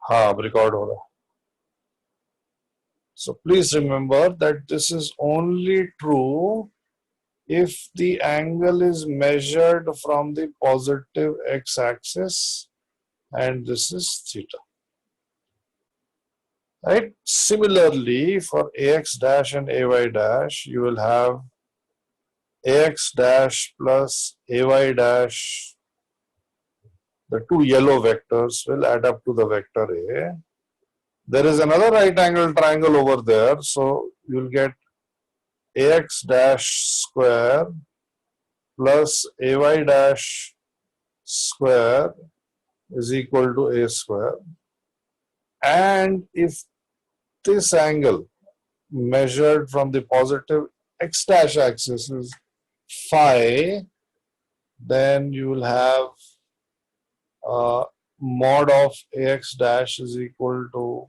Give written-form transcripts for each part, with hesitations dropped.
हाँ रिकॉर्ड हो रहा है. So please remember that this is only true if the angle is measured from the positive x-axis and this is theta. Right? Similarly, for ax dash and ay dash, you will have ax dash plus ay dash. The two yellow vectors will add up to the vector A. There is another right angle triangle over there, so you'll get ax dash square plus ay dash square is equal to a square. And if this angle measured from the positive x dash axis is phi, then you will have mod of ax dash is equal to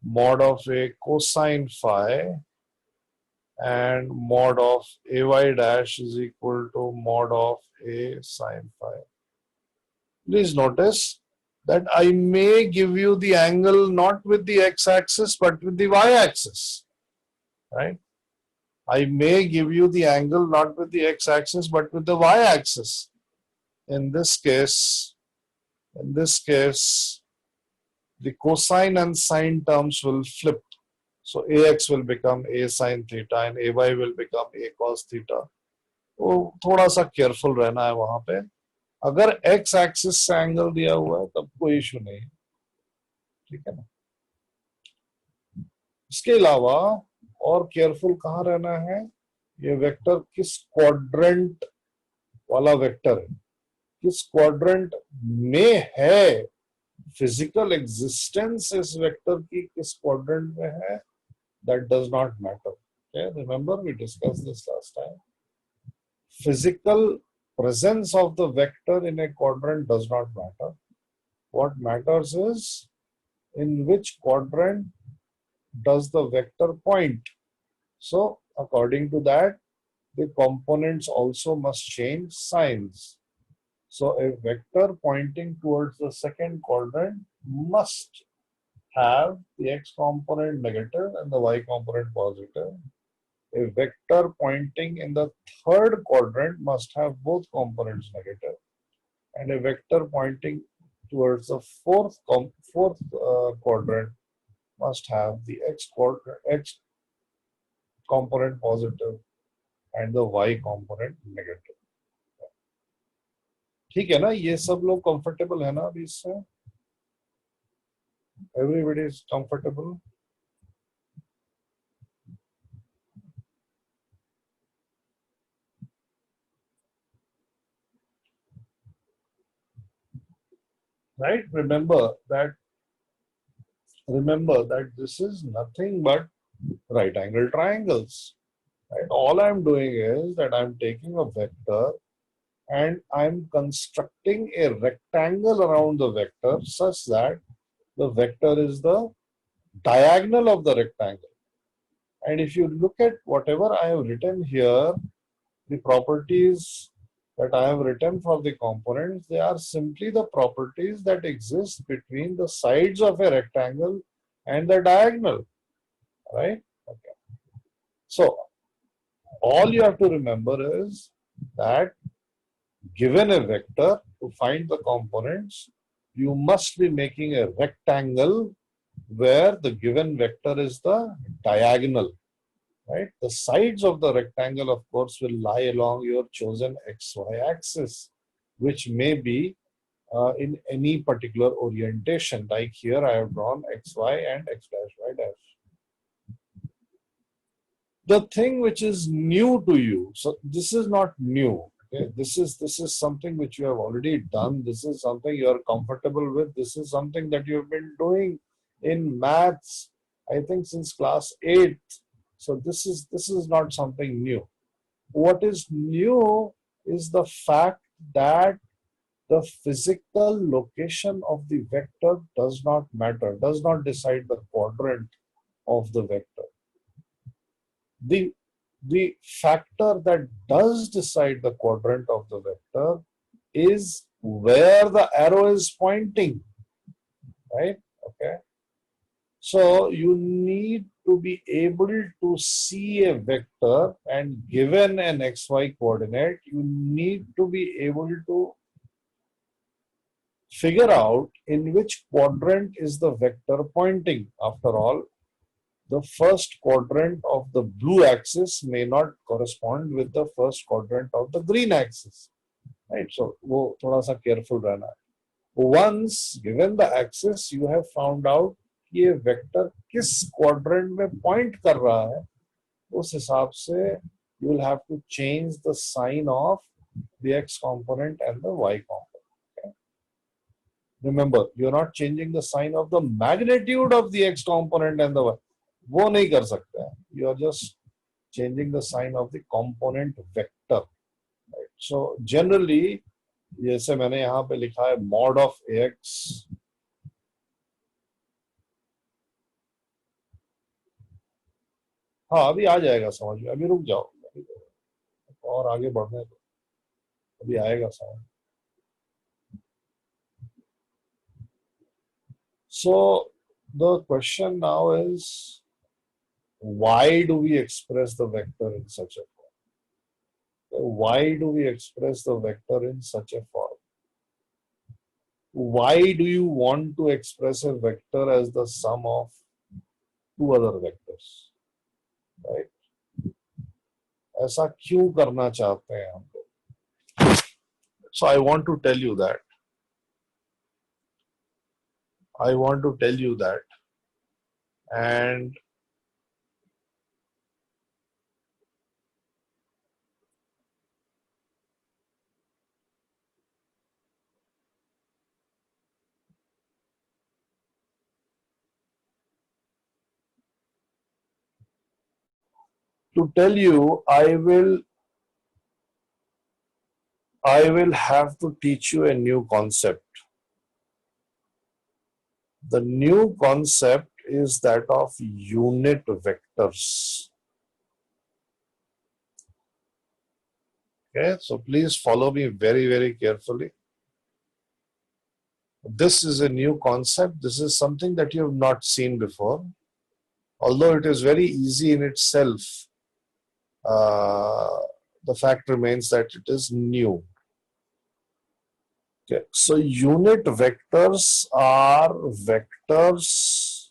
mod of a cosine phi, and mod of ay dash is equal to mod of a sine phi. Please notice that I may give you the angle not with the x-axis but with the y-axis, right? I may give you the angle not with the x-axis but with the y-axis. In this case, the cosine and sine terms will flip. So ax will become a sine theta and ay will become a cos theta. तो थोड़ा सा careful रहना है वहां पे. अगर x axis से angle दिया हुआ है तब कोई इशू नहीं, ठीक है ना. इसके अलावा और केयरफुल कहाँ रहना है, ये वेक्टर किस क्वाड्रेंट वाला वेक्टर है, किस क्वाड्रेंट में है, फिजिकल एग्जिस्टेंस इस वेक्टर की किस क्वाड्रेंट में है, that does not matter. Okay, remember we discussed this last time. Physical presence of the vector in a quadrant does not matter. What matters is in which quadrant does the vector point. So according to that, the components also must change signs. So a vector pointing towards the second quadrant must have the x component negative and the y component positive. A vector pointing in the third quadrant must have both components negative, and a vector pointing towards the fourth quadrant must have the x component positive and the y component negative. ठीक है ना, ये सब लोग comfortable है ना अभी इससे? Everybody is comfortable. Right? Remember that this is nothing but right angle triangles. Right? All I'm doing is that I'm taking a vector and I'm constructing a rectangle around the vector such that the vector is the diagonal of the rectangle. And if you look at whatever I have written here, the properties that I have written for the components, they are simply the properties that exist between the sides of a rectangle and the diagonal, right? Okay. So all you have to remember is that given a vector, to find the components, you must be making a rectangle where the given vector is the diagonal, right? The sides of the rectangle, of course, will lie along your chosen xy axis, which may be in any particular orientation. Like here, I have drawn xy and x dash y dash. The thing which is new to you, so this is not new. Okay? This is something which you have already done. This is something you are comfortable with. This is something that you have been doing in maths, I think since class 8th. So this is not something new. What is new is the fact that the physical location of the vector does not matter, does not decide the quadrant of the vector. The factor that does decide the quadrant of the vector is where the arrow is pointing, right? Okay. So you need to be able to see a vector, and given an xy coordinate, you need to be able to figure out in which quadrant is the vector pointing. After all, the first quadrant of the blue axis may not correspond with the first quadrant of the green axis. Right? So वो थोड़ा सा careful रहना है. Once given the axis, you have found out कि ये vector किस quadrant में point कर रहा है, उस हिसाब से you will have to change the sign of the x component and the y component. Okay? Remember, you are not changing the sign of the magnitude of the x component and the y. वो नहीं कर सकते हैं. You are just changing the sign of the component vector. Right? So generally, जैसे मैंने यहाँ पे लिखा है mod of ax हाँ अभी आ जाएगा समझ में अभी रुक जाओ अभी और आगे बढ़ने दो अभी आएगा समझ so the question now is why do we express the vector in such a form why do we express the vector in such a form why do you want to express a vector as the sum of two other vectors right ऐसा क्यों करना चाहते हैं हम लोग so I want to tell you that and to tell you I will have to teach you a new concept. The new concept is that of unit vectors. Okay, so please follow me very, very carefully. This is a new concept. This is something that you have not seen before. Although it is very easy in itself, uh, the fact remains that it is new. Okay, so unit vectors are vectors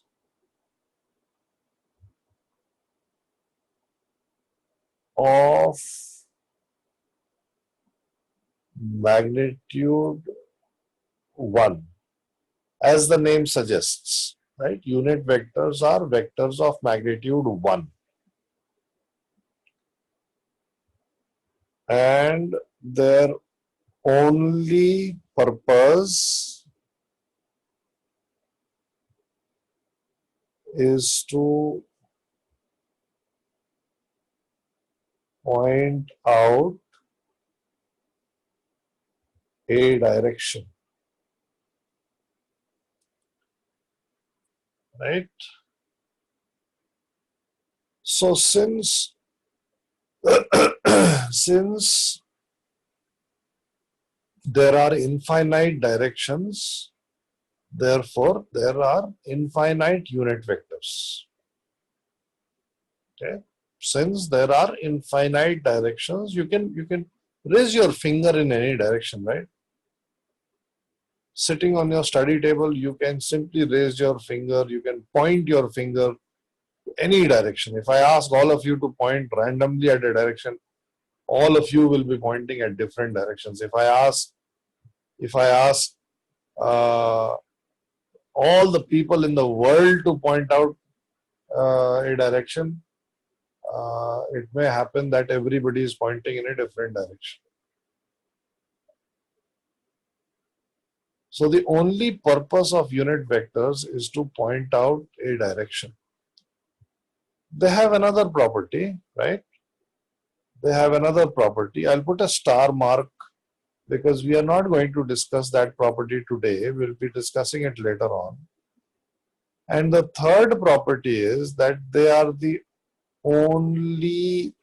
of magnitude 1, as the name suggests, right? Unit vectors are vectors of magnitude 1. And their only purpose is to point out a direction, right? So since since there are infinite directions, therefore there are infinite unit vectors. Okay. Since there are infinite directions, you can raise your finger in any direction, right? Sitting on your study table, you can simply raise your finger, you can point your finger to any direction. If I ask all of you to point randomly at a direction, all of you will be pointing at different directions. If I ask uh, all the people in the world to point out a direction, it may happen that everybody is pointing in a different direction. So the only purpose of unit vectors is to point out a direction. They have another property, right? They have another property. I'll put a star mark because we are not going to discuss that property today. We'll be discussing it later on. And the third property is that they are the only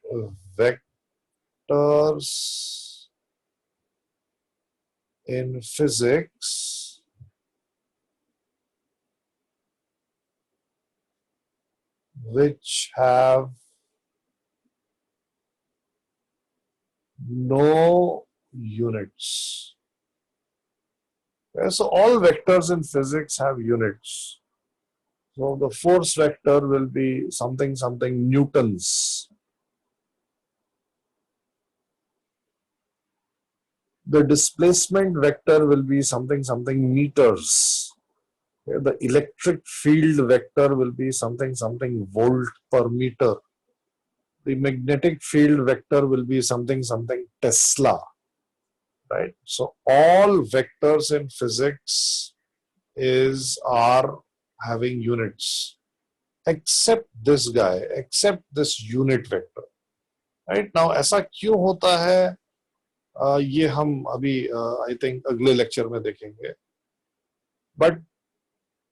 vectors in physics which have no units. Okay, so all vectors in physics have units. So the force vector will be something newtons. The displacement vector will be something meters. Okay, the electric field vector will be something volt per meter. The magnetic field vector will be something Tesla. Right? So all vectors in physics are having units, except this guy, except this unit vector. Right? Now ऐसा क्यों होता है, ये हम अभी I think अगले lecture में देखेंगे. But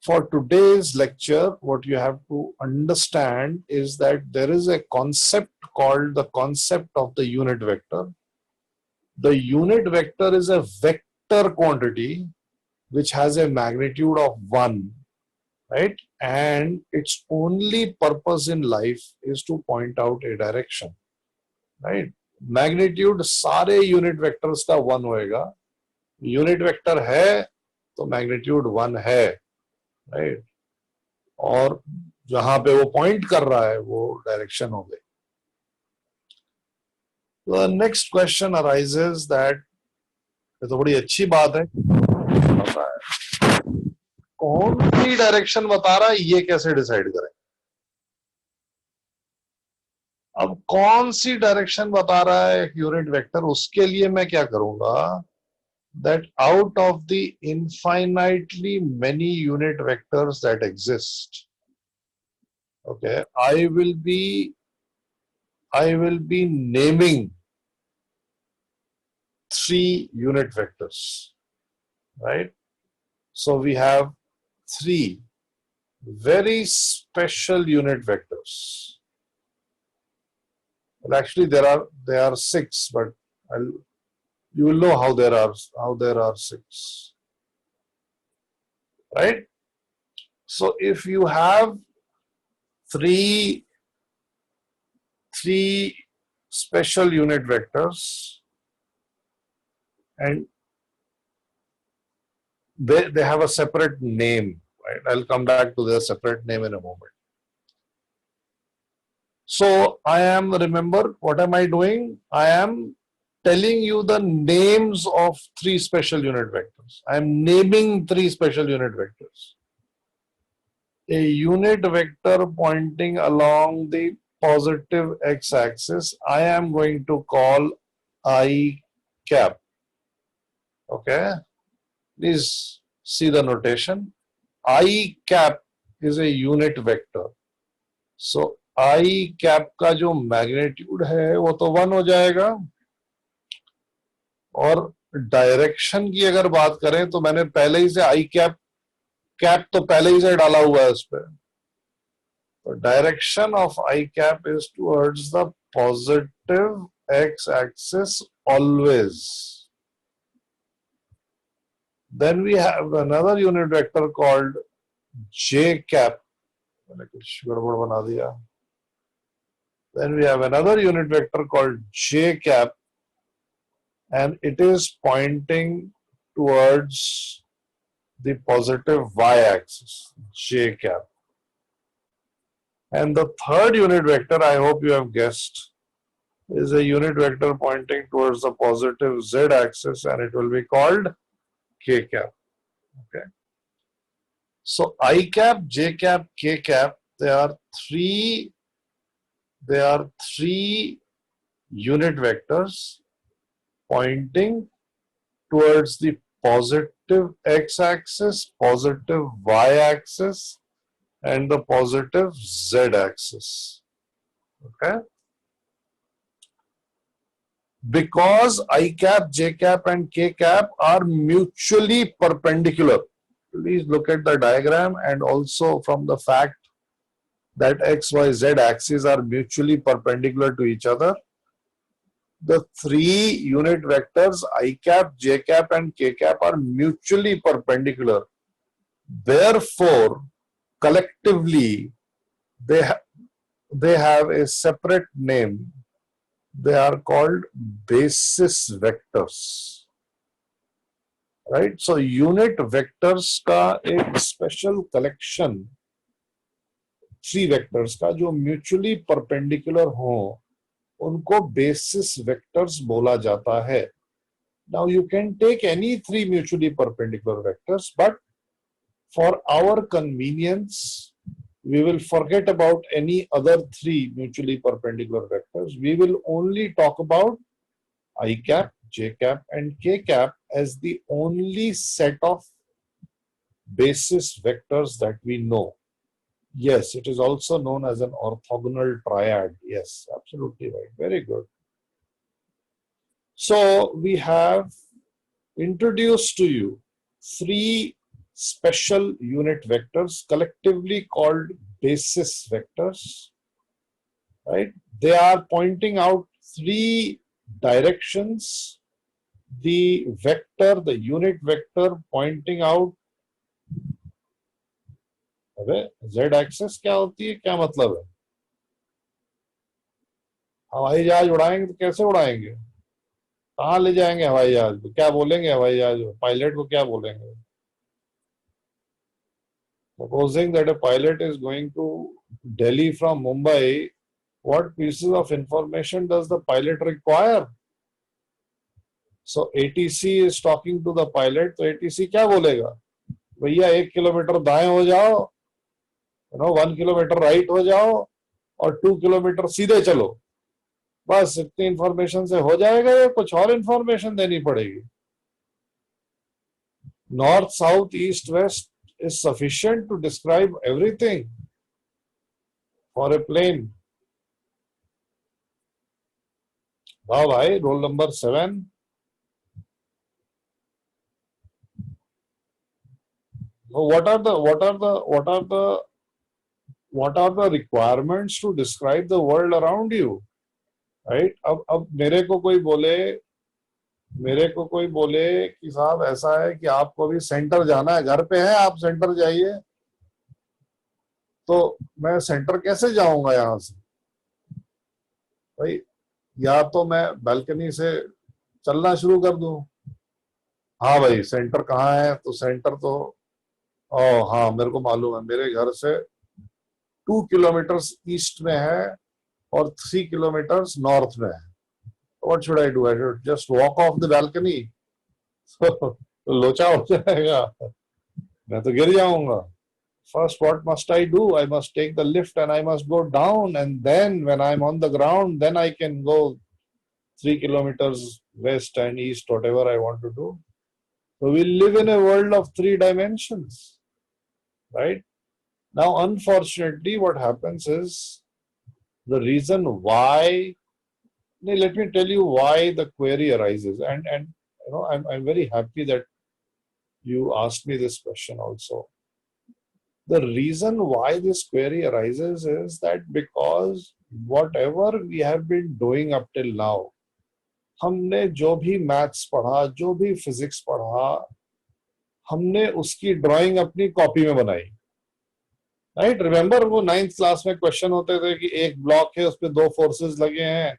for today's lecture, what you have to understand is that there is a concept called the concept of the unit vector. The unit vector is a vector quantity which has a magnitude of 1, right? And its only purpose in life is to point out a direction, right? Magnitude सारे unit vectors का 1 होएगा. Unit vector है तो magnitude 1 है, right? और जहां पे वो point कर रहा है वो direction हो गई. The next question arises that ये तो बड़ी अच्छी बात है, कौन सी डायरेक्शन बता रहा है ये कैसे डिसाइड करें. अब कौन सी डायरेक्शन बता रहा है यूनिट वेक्टर, उसके लिए मैं क्या करूंगा, that out of the infinitely many unit vectors that exist, okay, I will be naming 3 unit vectors, right? So we have 3 very special unit vectors. Well, actually there are 6, but you will know how there are 6, right? So if you have three special unit vectors and they have a separate name, right? I'll come back to their separate name in a moment. So remember, what am I doing? I am telling you the names of 3 special unit vectors. I am naming 3 special unit vectors. A unit vector pointing along the positive x-axis, I am going to call I cap. Okay, please see the notation. I cap is a unit vector. So I cap का जो magnitude है वो तो 1 हो जाएगा. और direction की अगर बात करें तो मैंने पहले ही से आई कैप तो पहले ही से डाला हुआ है उस पर. तो direction of i cap is towards the positive x axis always. Then we have another unit vector called j cap. मैंने कुछ गड़बड़ बना दिया. Then we have another unit vector called j cap, and it is pointing towards the positive y-axis, j cap. And the third unit vector, I hope you have guessed, is a unit vector pointing towards the positive z-axis, and it will be called k cap. Okay. So I cap, j cap, k cap, they are three unit vectors pointing towards the positive x-axis, positive y-axis, and the positive z-axis. Okay? Because I cap, j cap, and k cap are mutually perpendicular. Please look at the diagram, and also from the fact that x, y, z axes are mutually perpendicular to each other, the 3 unit vectors I cap, j cap, and k cap are mutually perpendicular. Therefore, collectively, they have a separate name. They are called basis vectors, right? So unit vectors का एक special collection, three vectors का जो mutually perpendicular हो, उनको basis vectors बोला जाता है. Now you can take any three mutually perpendicular vectors, but for our convenience, we will forget about any other three mutually perpendicular vectors. We will only talk about I cap, j cap, and k cap as the only set of basis vectors that we know. Yes, it is also known as an orthogonal triad. Yes, absolutely right. Very good. So we have introduced to you three special unit vectors collectively called basis vectors, right? They are pointing out three directions. The vector, the unit vector pointing out, अबे z axis क्या होती है, क्या मतलब है? हवाई जहाज उड़ाएंगे तो कैसे उड़ाएंगे? कहाँ ले जाएंगे हवाई जहाज को? क्या बोलेंगे हवाई जहाज पायलट को? क्या बोलेंगे? Supposing that a pilot is going to Delhi from Mumbai, what pieces of information does the pilot require? So ATC is talking to the pilot. तो ATC क्या बोलेगा? भैया 1 किलोमीटर दाएं हो जाओ, 1 किलोमीटर राइट हो जाओ और 2 किलोमीटर सीधे चलो. बस इतनी इंफॉर्मेशन से हो जाएगा या कुछ और इंफॉर्मेशन देनी पड़ेगी? North, south, east, west is sufficient to describe everything for a plane. Wow, bhai, roll number 7. So what are the requirements to describe the world around you, right? अब मेरे को कोई बोले कि साहब ऐसा है कि आपको अभी सेंटर जाना है, घर पे है आप, सेंटर जाइए, तो मैं सेंटर कैसे जाऊंगा यहां से भाई? या तो मैं बालकनी से चलना शुरू कर दूं. हाँ भाई, सेंटर कहाँ है? तो सेंटर तो ओ हाँ, मेरे को मालूम है, मेरे घर से 2 किलोमीटर ईस्ट में है और 3 किलोमीटर नॉर्थ में है. What should I do? I should just walk off the balcony. तो लोचा हो जाएगा, मैं तो गिर जाऊंगा. First, what must I do? I must take the lift and I must go down, and then when I'm on the ground, then I can go 3 kilometers west and east, whatever I want to do. So we live in a world of 3 dimensions, right? Now, unfortunately, what happens is the reason why. Let me tell you why the query arises, and I'm very happy that you asked me this question also. The reason why this query arises is that because whatever we have been doing up till now, हमने जो भी maths पढ़ा, जो भी physics पढ़ा, हमने उसकी drawing अपनी कॉपी में बनाई, राइट? रिमेंबर वो 9th क्लास में क्वेश्चन होते थे कि एक ब्लॉक है, उस पर 2 फोर्सेस लगे हैं,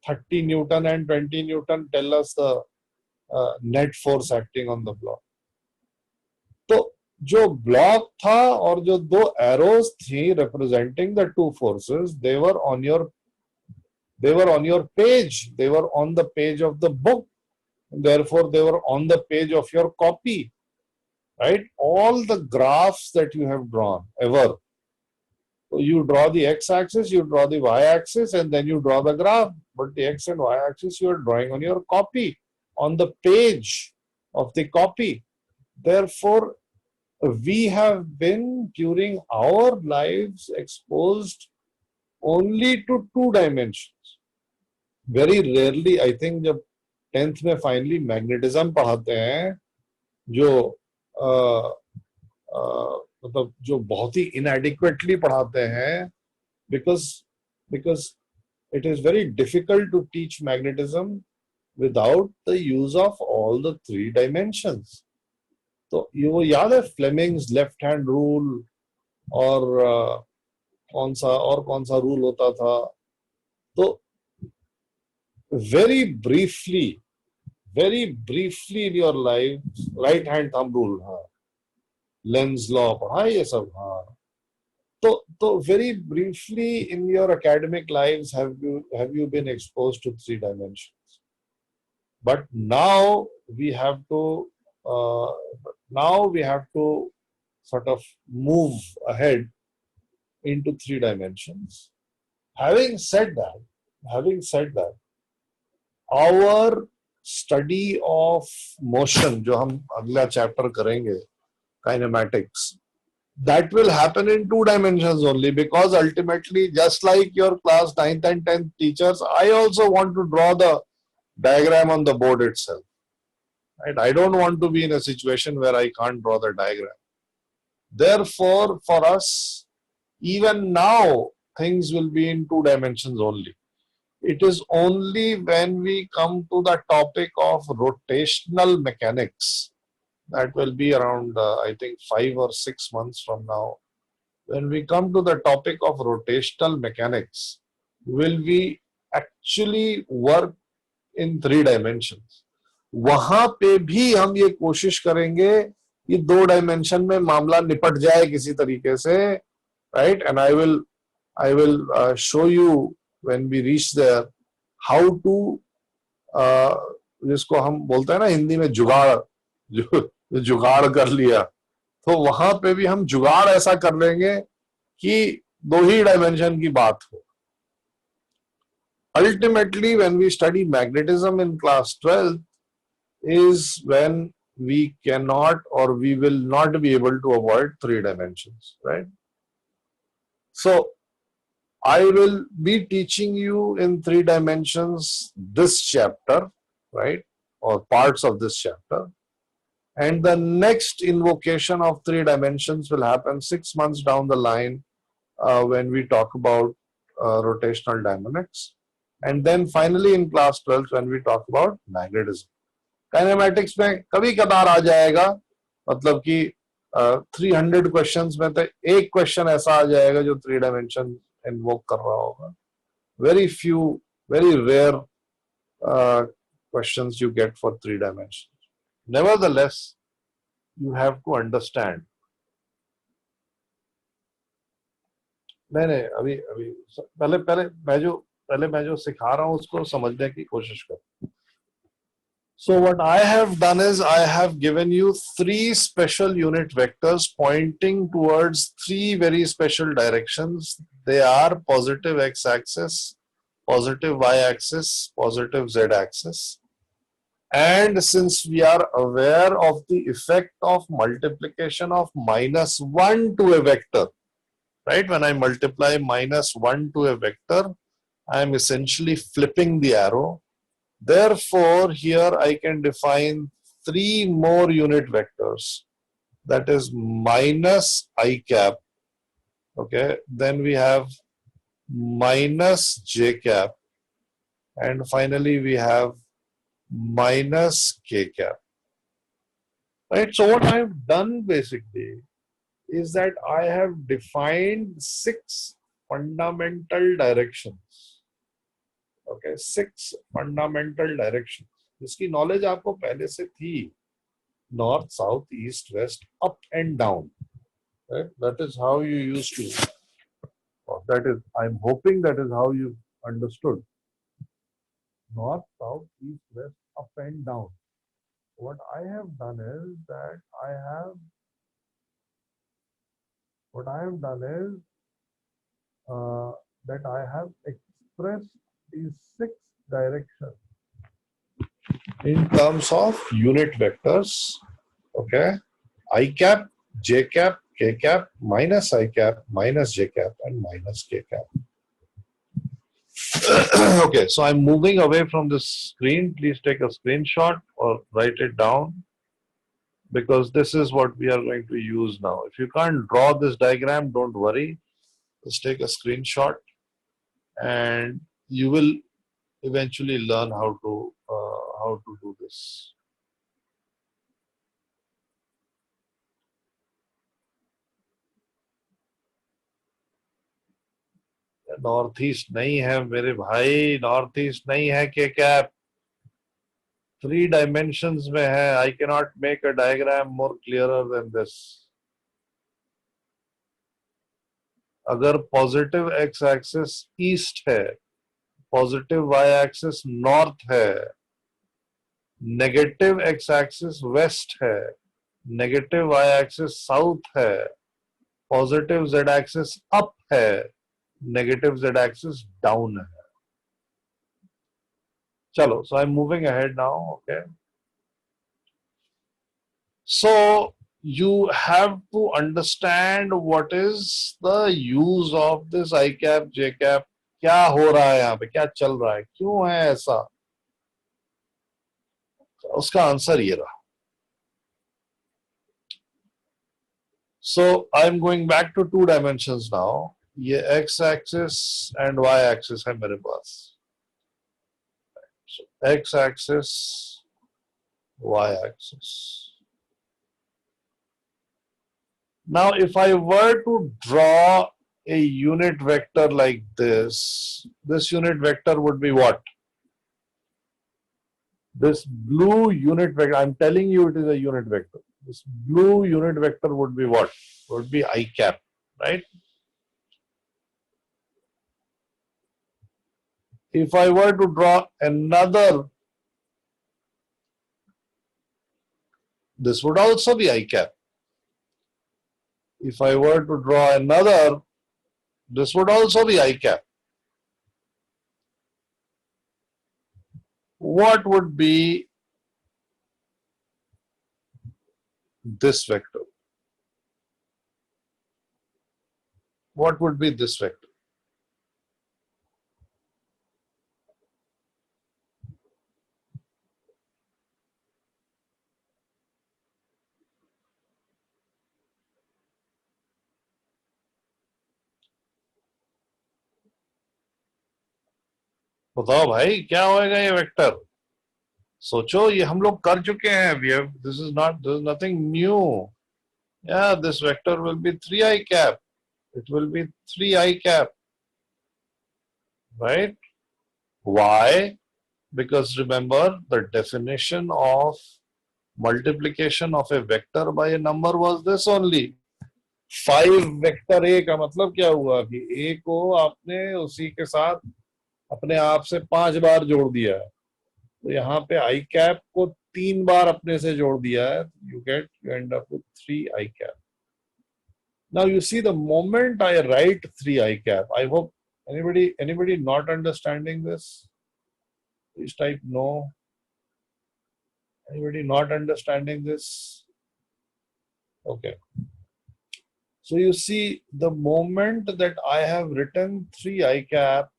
30 Newton and 20 Newton, tell us the net force acting on the block. तो जो ब्लॉक था और जो 2 एरोज थी representing the 2 forces, they were on your page, they were on the page of the book, therefore they were on the page of your copy, right? All the graphs that you have drawn ever, so you draw the x-axis, you draw the y-axis, and then you draw the graph. But the x and y-axis you are drawing on your copy, on the page of the copy. Therefore, we have been during our lives exposed only to 2 dimensions. Very rarely, I think, जब 10th में finally magnetism पढ़ाते हैं, जो मतलब जो बहुत ही inadequately पढ़ाते हैं, because it is very difficult to teach magnetism without the use of all the 3 dimensions. तो ये वो याद है Fleming's left hand rule और कौन सा रूल होता था. तो very briefly, very briefly in your life, right hand thumb rule, हाँ, लेंस लॉ पढ़ा ये सब, हाँ. तो very briefly in your academic lives have you been exposed to three dimensions? But now we have to uh, sort of move ahead into three dimensions. Having said that, our study of motion, जो हम अगला chapter करेंगे, kinematics, that will happen in two dimensions only, because ultimately, just like your class 9th and 10th teachers, I also want to draw the diagram on the board itself. Right? I don't want to be in a situation where I can't draw the diagram. Therefore, for us, even now, things will be in two dimensions only. It is only when we come to the topic of rotational mechanics, that will be around, I think, 5 or 6 months from now. When we come to the topic of rotational mechanics, will we actually work in three dimensions? वहां पे भी हम ये कोशिश करेंगे कि दो dimension में मामला निपट जाए किसी तरीके से, right. And I will show you when we reach there how to जिसको हम बोलते हैं ना हिंदी में जुगाड़, जो जुगाड़ कर लिया, तो वहां पे भी हम जुगाड़ ऐसा कर लेंगे कि दो ही डायमेंशन की बात हो. Ultimately, when we study magnetism in class 12th is when we cannot or we will not be able to avoid three dimensions, right? So I will be teaching you in three dimensions this chapter, right? Or parts of this chapter. And the next invocation of three dimensions will happen 6 months down the line when we talk about rotational dynamics. And then finally in class 12 when we talk about magnetism. Kinematics में कभी कदार आ जाएगा, मतलब कि 300 questions में तो एक question ऐसा आ जाएगा जो थ्री डायमेंशन इन्वोक कर रहा होगा. Very few, very rare questions you get for three dimensions. Nevertheless, you have to understand. नहीं नहीं, अभी अभी पहले पहले मैं जो सिखा रहा हूँ उसको समझने की कोशिश करो. So what I have done is I have given you three special unit vectors pointing towards three very special directions. They are positive x-axis, positive y-axis, positive z-axis. And since we are aware of the effect of multiplication of -1 to a vector, right? When I multiply -1 to a vector, I am essentially flipping the arrow. Therefore, here I can define three more unit vectors. That is minus I cap. Okay. Then we have minus j cap. And finally, we have minus k cap. Right. So what I have done basically is that I have defined 6 fundamental directions. Okay, 6 fundamental directions. जिसकी knowledge आपको पहले से थी. North, south, east, west, up and down. Right? That is how you used to. That is, I'm hoping that is how you understood. North, south, east, west, up and down. What I have done is that I have expressed these 6 directions in terms of unit vectors. Okay, I cap, j cap, k cap, minus I cap, minus j cap, and minus k cap. Okay, so I'm moving away from this screen. Please take a screenshot or write it down, because this is what we are going to use now. If you can't draw this diagram, don't worry. Just take a screenshot and you will eventually learn how to do this. North east नहीं है मेरे भाई, north east नहीं है के cap, 3 dimensions में है. I can not make a diagram more clearer than this. अगर पॉजिटिव एक्स एक्सिस ईस्ट है, पॉजिटिव वाई एक्सिस नॉर्थ है, नेगेटिव एक्स एक्सिस वेस्ट है, नेगेटिव वाई एक्सिस साउथ है, पॉजिटिव जेड एक्सिस अप है, negative z axis down है. चलो, so I'm moving ahead now. Okay, so you have to understand what is the use of this I cap J cap. क्या हो रहा है यहाँ पे, क्या चल रहा है, क्यों है ऐसा, उसका आंसर ये रहा. So I'm going back to 2 dimensions now. ये x axis and y axis है मेरे पास. So x axis, y axis. Now, if I were to draw a unit vector like this unit vector would be what? This blue unit vector, I'm telling you it is a unit vector. This blue unit vector would be what? Would be I cap, right? If I were to draw another, this would also be I cap. If I were to draw another, this would also be I cap. What would be this vector? What would be this vector? बताओ भाई क्या होएगा ये vector. सोचो, ये हम लोग कर चुके हैं. This is nothing new. Yeah, this vector will be 3 I cap. It will be 3 I cap, right? Why? Because remember, the definition of multiplication of a vector by a number was this only. 5 vector A का मतलब क्या हुआ कि A को आपने उसी के साथ अपने आप से 5 बार जोड़ दिया है. तो यहाँ पे I cap को 3 बार अपने से जोड़ दिया है. You end up with 3 I cap. Now you see, the moment I write 3 I cap, I hope anybody not understanding this, please type no. Anybody not understanding this? Okay. So you see, the moment that I have written 3 I cap,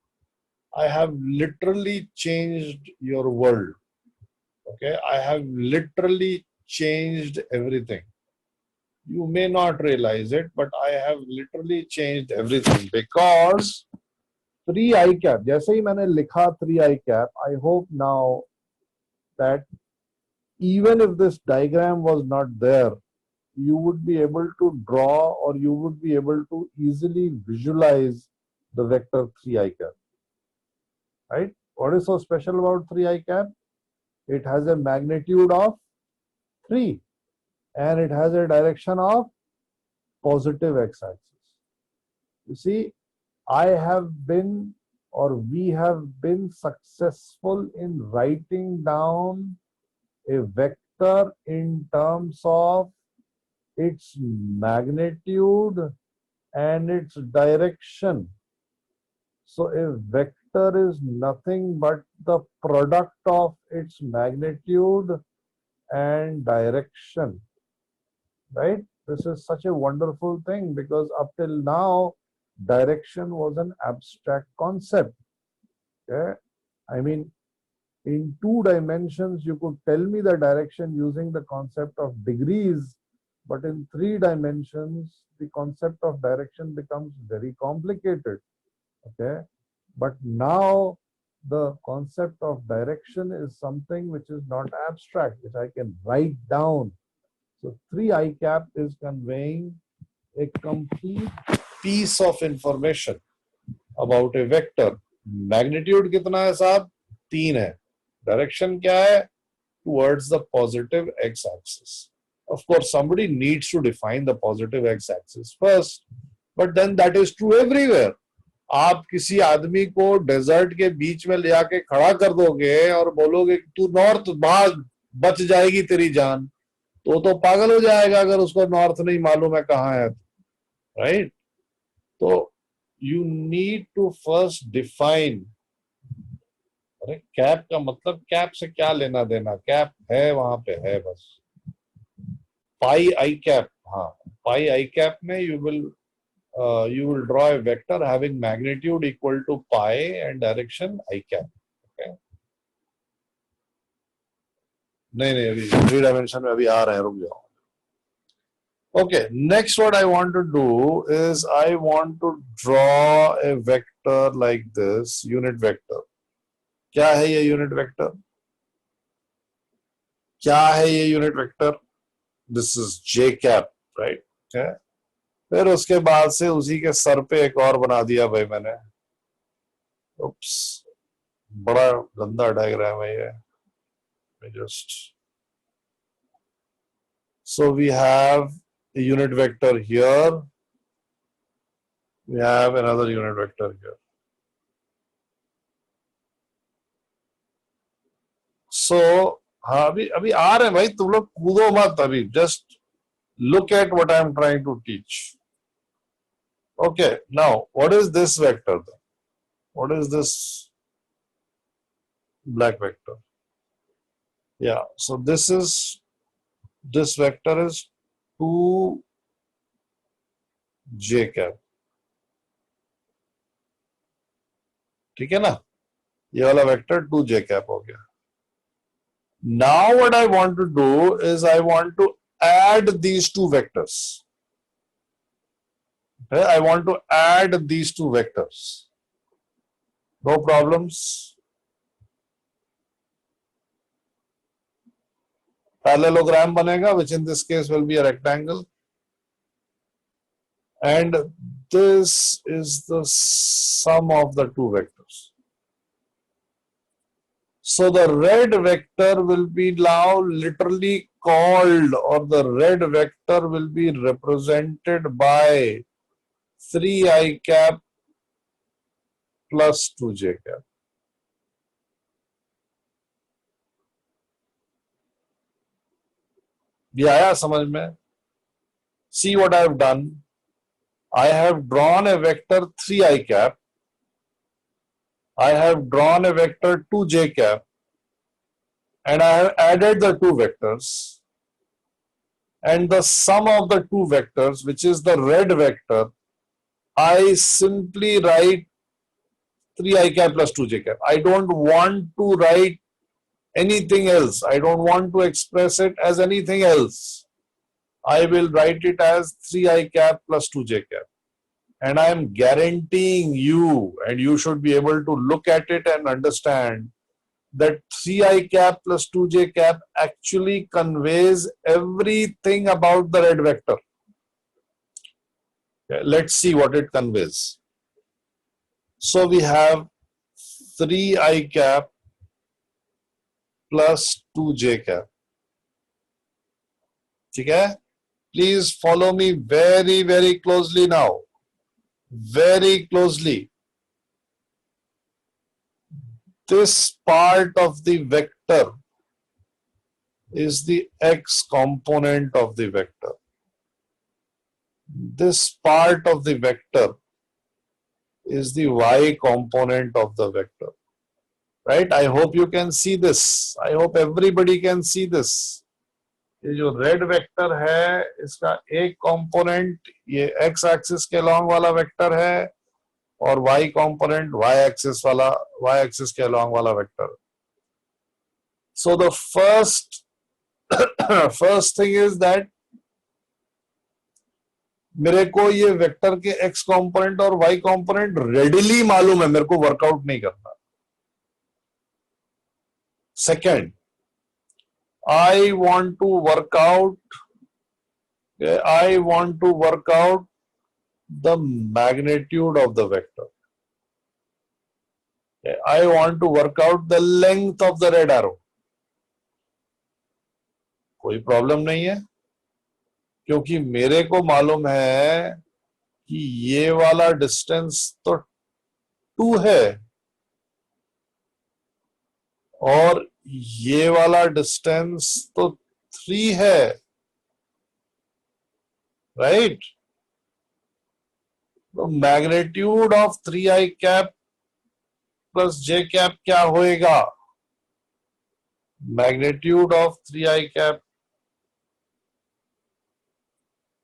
I have literally changed your world. Okay, I have literally changed everything. You may not realize it, but I have literally changed everything because 3 I cap, जैसे ही मैंने लिखा 3 I cap, I hope now that even if this diagram was not there, you would be able to draw, or you would be able to easily visualize the vector 3 I cap. Right? What is so special about 3 I cap? It has a magnitude of 3 and it has a direction of positive x-axis. You see, I have been, or we have been successful in writing down a vector in terms of its magnitude and its direction. So a vector is nothing but the product of its magnitude and direction, right? This is such a wonderful thing because up till now, direction was an abstract concept. Okay? I mean, in 2 dimensions, you could tell me the direction using the concept of degrees, but in 3 dimensions, the concept of direction becomes very complicated. Okay, but now the concept of direction is something which is not abstract, which I can write down. So 3 I cap is conveying a complete piece of information. About A vector, magnitude कितना है साहब, 3 है, direction क्या है, towards the positive x axis. Of course, somebody needs to define the positive x-axis first, but then that is true everywhere. आप किसी आदमी को डेजर्ट के बीच में ले आके खड़ा कर दोगे और बोलोगे तू नॉर्थ भाग, बच जाएगी तेरी जान, तो पागल हो जाएगा अगर उसको नॉर्थ नहीं मालूम है कहाँ है, राइट? तो you need to first define. अरे कैप का मतलब, कैप से क्या लेना देना, कैप है वहां पे है बस. पाई आई कैप, हाँ, पाई आई कैप में you will draw a vector having magnitude equal to pi and direction I cap. Okay? नहीं अभी 3 dimension में अभी आ रहे हैं, रुक जाओ. Okay, next what I want to do is I want to draw a vector like this, unit vector. क्या है ये unit vector? क्या है ये unit vector? This is j cap, right? Okay. फिर उसके बाद से उसी के सर पे एक और बना दिया भाई मैंने. उप्स, बड़ा गंदा डायग्राम है ये. Just so we have a unit vector here, we have another unit vector here. So हाँ, अभी आ रहे हैं भाई, तुम लोग कूदो मत अभी, just look at what I am trying to teach. Okay, now what is this vector then? What is this black vector? Yeah, so this vector is 2j cap. ठीक है ना, ये वाला वेक्टर 2j cap हो गया. Now what I want to do is I want to add these two vectors. Okay, I want to add these two vectors. No problems. Parallelogram banega, which in this case will be a rectangle. And this is the sum of the two vectors. So the red vector will be now literally called, or the red vector will be represented by 3i cap plus 2j cap. ये आया समझ में? See what I have done. I have drawn a vector 3i cap. I have drawn a vector 2j cap, and I have added the two vectors, and the sum of the two vectors, which is the red vector, I simply write 3i cap plus 2j cap. I don't want to write anything else. I don't want to express it as anything else. I will write it as 3i cap plus 2j cap. And I am guaranteeing you, and you should be able to look at it and understand that 3i cap plus 2j cap actually conveys everything about the red vector. Okay, let's see what it conveys. So we have 3i cap plus 2j cap. Okay? Please follow me very, very closely now. Very closely. This part of the vector is the x component of the vector. This part of the vector is the y component of the vector. Right? I hope you can see this. I hope everybody can see this. ये जो red vector है, इसका एक component ये x axis के long वाला vector है, और वाई कंपोनेंट वाई एक्सिस के लॉन्ग वाला vector. So the first thing is that मेरे को ये वेक्टर के एक्स कंपोनेंट और वाई कंपोनेंट रेडिली मालूम है, मेरे को वर्कआउट नहीं करना. Second, I want to work out the magnitude of the vector. I want to work out the length of the red arrow. कोई प्रॉब्लम नहीं है, क्योंकि मेरे को मालूम है कि ये वाला डिस्टेंस तो 2 है और ये वाला डिस्टेंस तो 3 है, राइट? तो magnitude of 3i cap plus j cap क्या होएगा? Magnitude of 3i cap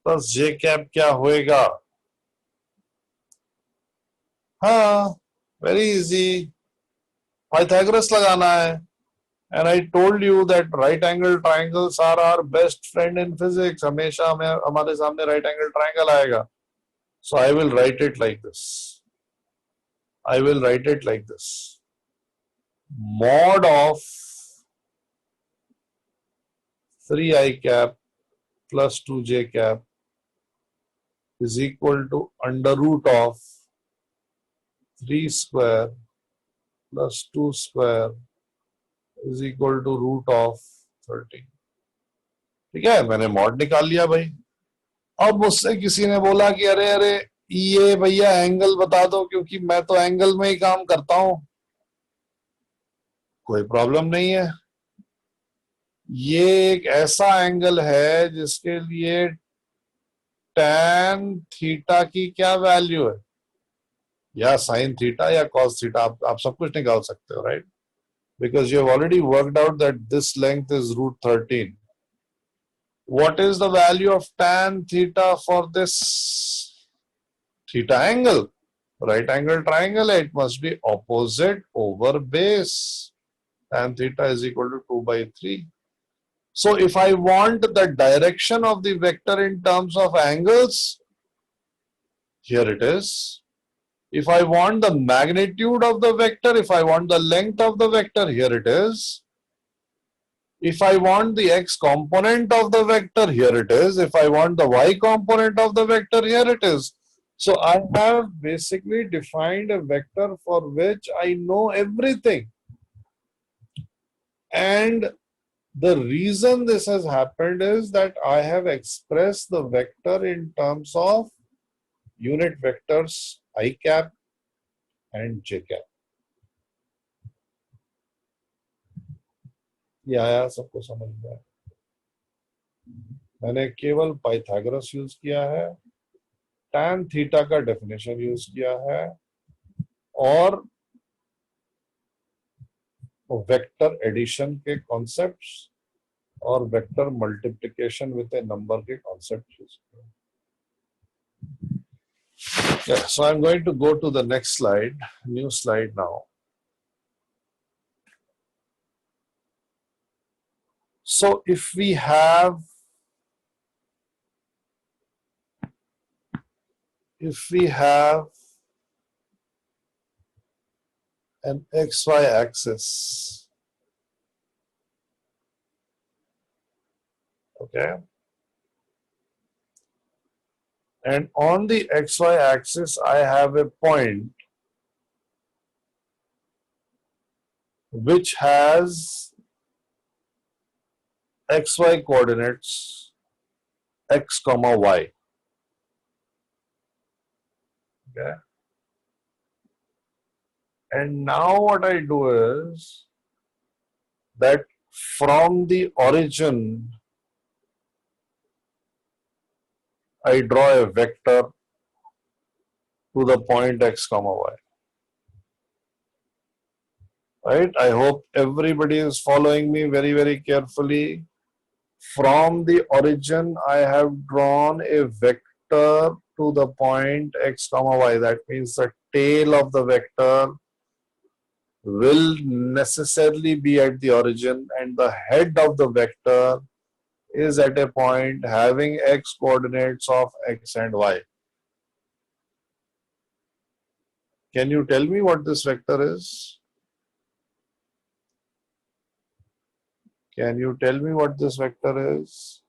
plus j cap क्या होएगा? हाँ, वेरी इजी, पाइथागोरस लगाना है. And I told you that right angle triangles are our best friend in physics. हमेशा हमें हमारे सामने right angle triangle आएगा. So I will write it like this. I will write it like this. Mod of 3i cap plus 2j cap is equal to under root of 3 square plus 2 square is equal to root of 13. ठीक है, मैंने mod निकाल लिया भाई. अब मुझसे किसी ने बोला कि अरे अरे ये भैया एंगल बता दो, क्योंकि मैं तो एंगल में ही काम करता हूं. कोई प्रॉब्लम नहीं है. ये एक ऐसा एंगल है जिसके लिए tan थीटा की क्या वैल्यू है, या sin थीटा या cos थीटा, आप सब कुछ निकाल सकते हो, right? Because you have already worked out that this length is root 13. What is the value of tan theta for this theta angle? Right angle triangle, it must be opposite over base. Tan theta is equal to 2 by 3. So if I want the direction of the vector in terms of angles, here it is. If I want the magnitude of the vector, if I want the length of the vector, here it is. If I want the x component of the vector, here it is. If I want the y component of the vector, here it is. So I have basically defined a vector for which I know everything. And the reason this has happened is that I have expressed the vector in terms of unit vectors I cap and j cap. ये आया सबको समझ में आया? मैंने केवल Pythagoras use किया है, tan थीटा का डेफिनेशन यूज किया है, और वेक्टर एडिशन के कॉन्सेप्ट्स और vector multiplication with A number के कॉन्सेप्ट यूज किए. Yeah, so I'm going to go to the next slide, new slide now. So if we have an xy axis, okay, and on the xy axis I have a point which has xy coordinates x comma y, okay. And now what I do is that from the origin I draw a vector to the point x comma y. Right? I hope everybody is following me very, very carefully. From the origin, I have drawn a vector to the point x comma y. That means the tail of the vector will necessarily be at the origin, and the head of the vector is at a point having x coordinates of x and y. Can you tell me what this vector is? Can you tell me what this vector is?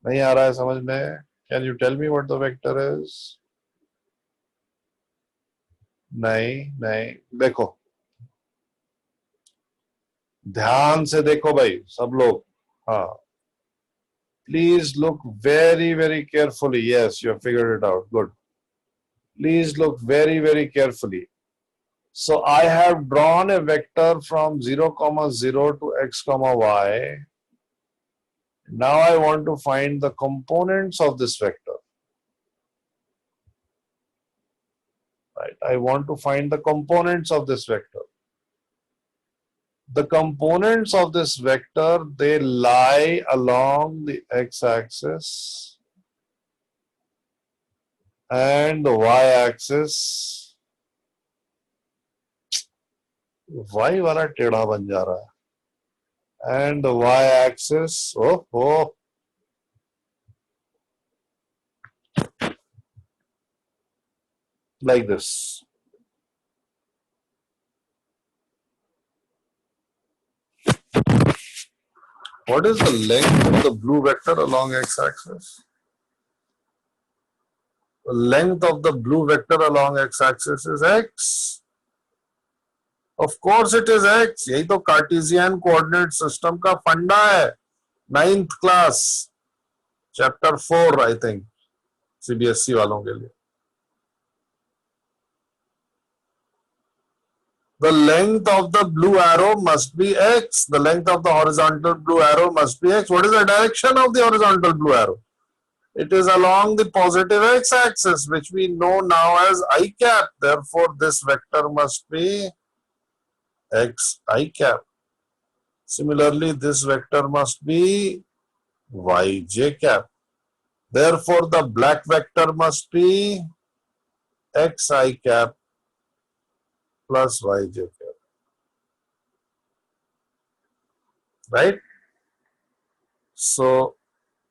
नहीं आ रहा है समझ में? Can you tell me what the vector is? नहीं देखो, ध्यान से देखो भाई सब लोग. हाँ, please look very carefully. Yes, you have figured it out. Good. Please look very carefully. So I have drawn a vector from 0, 0 to x, y. Now I want to find the components of this vector. Right? I want to find the components of this vector. The components of this vector, they lie along the x-axis and the y-axis. Y वाला टेढ़ा बन जा रहा है. And the y-axis, like this. What is the length of the blue vector along x-axis? The length of the blue vector along x-axis is x. Of course it is x. यही तो Cartesian coordinate system का फंडा है. 9th class, chapter 4 I think, CBSE वालों के लिए. The length of the blue arrow must be x. The length of the horizontal blue arrow must be x. What is the direction of the horizontal blue arrow? It is along the positive x-axis, which we know now as I cap. Therefore, this vector must be x I cap. Similarly, this vector must be y j cap. Therefore, the black vector must be x I cap plus y j cap. Right? So,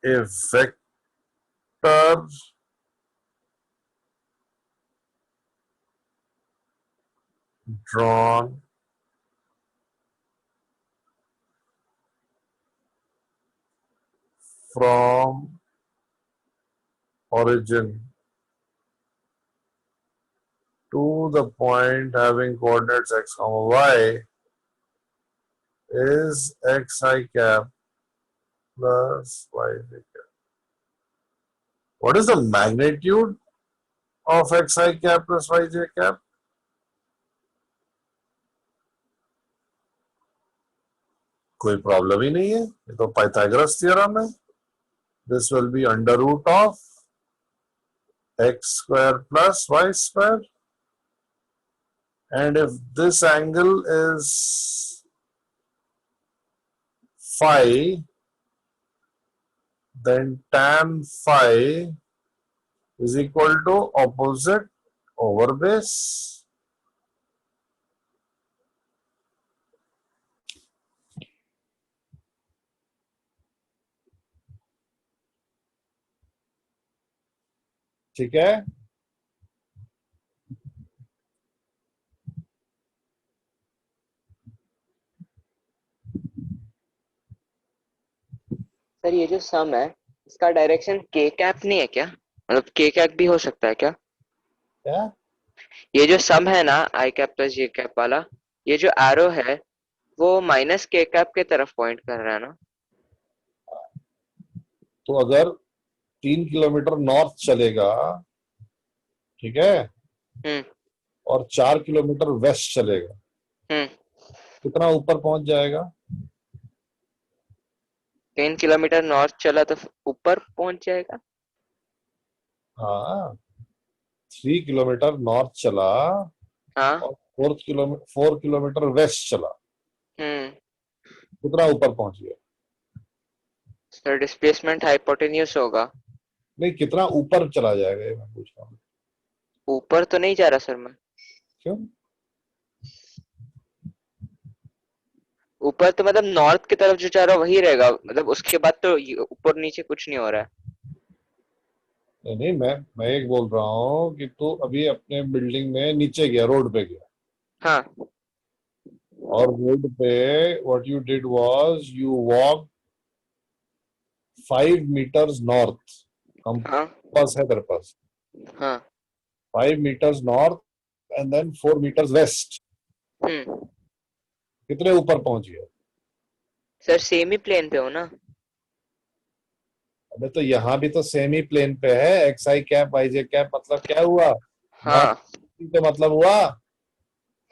a vector drawn from origin to the point having coordinates x, y is x I cap plus y j cap. What is the magnitude of x I cap plus y j cap? कोई problem ही नहीं है, ये तो Pythagoras theorem है. This will be under root of x square plus y square. And if this angle is phi, then tan phi is equal to opposite over base. ठीक है. Sir ये जो सम है इसका डायरेक्शन के कैप नहीं है क्या? मतलब के कैप भी हो सकता है क्या? क्या? ये जो सम है ना आई कैप प्लस जे कैप वाला, ये जो एरो है वो माइनस के कैप के तरफ पॉइंट कर रहा है ना? तो अगर 3 किलोमीटर नॉर्थ चलेगा, ठीक है, और 4 किलोमीटर वेस्ट चलेगा, कितना ऊपर पहुंच जाएगा? 3 किलोमीटर नॉर्थ चला तो ऊपर पहुंच जाएगा. हाँ, 3 किलोमीटर नॉर्थ चला, हाँ. और 4 किलोमीटर वेस्ट चला, कितना ऊपर पहुंच गया? सर डिस्प्लेसमेंट हाइपोटेन्यूज होगा. नहीं, कितना ऊपर चला जाएगा ये मैं पूछ रहा हूँ. ऊपर तो नहीं जा रहा सर मैं. क्यों? ऊपर तो मतलब नॉर्थ की तरफ जो जा रहा वही रहेगा, मतलब उसके बाद तो ऊपर नीचे कुछ नहीं हो रहा है. नहीं, मैं एक बोल रहा हूँ कि तू अभी अपने बिल्डिंग में नीचे गया, रोड पे गया. हाँ. और रोड पे what you did was you walk 5 meters north. हम हाँ. पास है तेरे पास हाँ. 5 meters north and then 4 meters west. कितने ऊपर पहुंच गए? सर सेम ही प्लेन पे हो ना? अबे तो यहाँ भी तो सेम ही प्लेन पे है. एक्स आई कैप वाई जे कैप मतलब क्या हुआ? हाँ तो मतलब हुआ.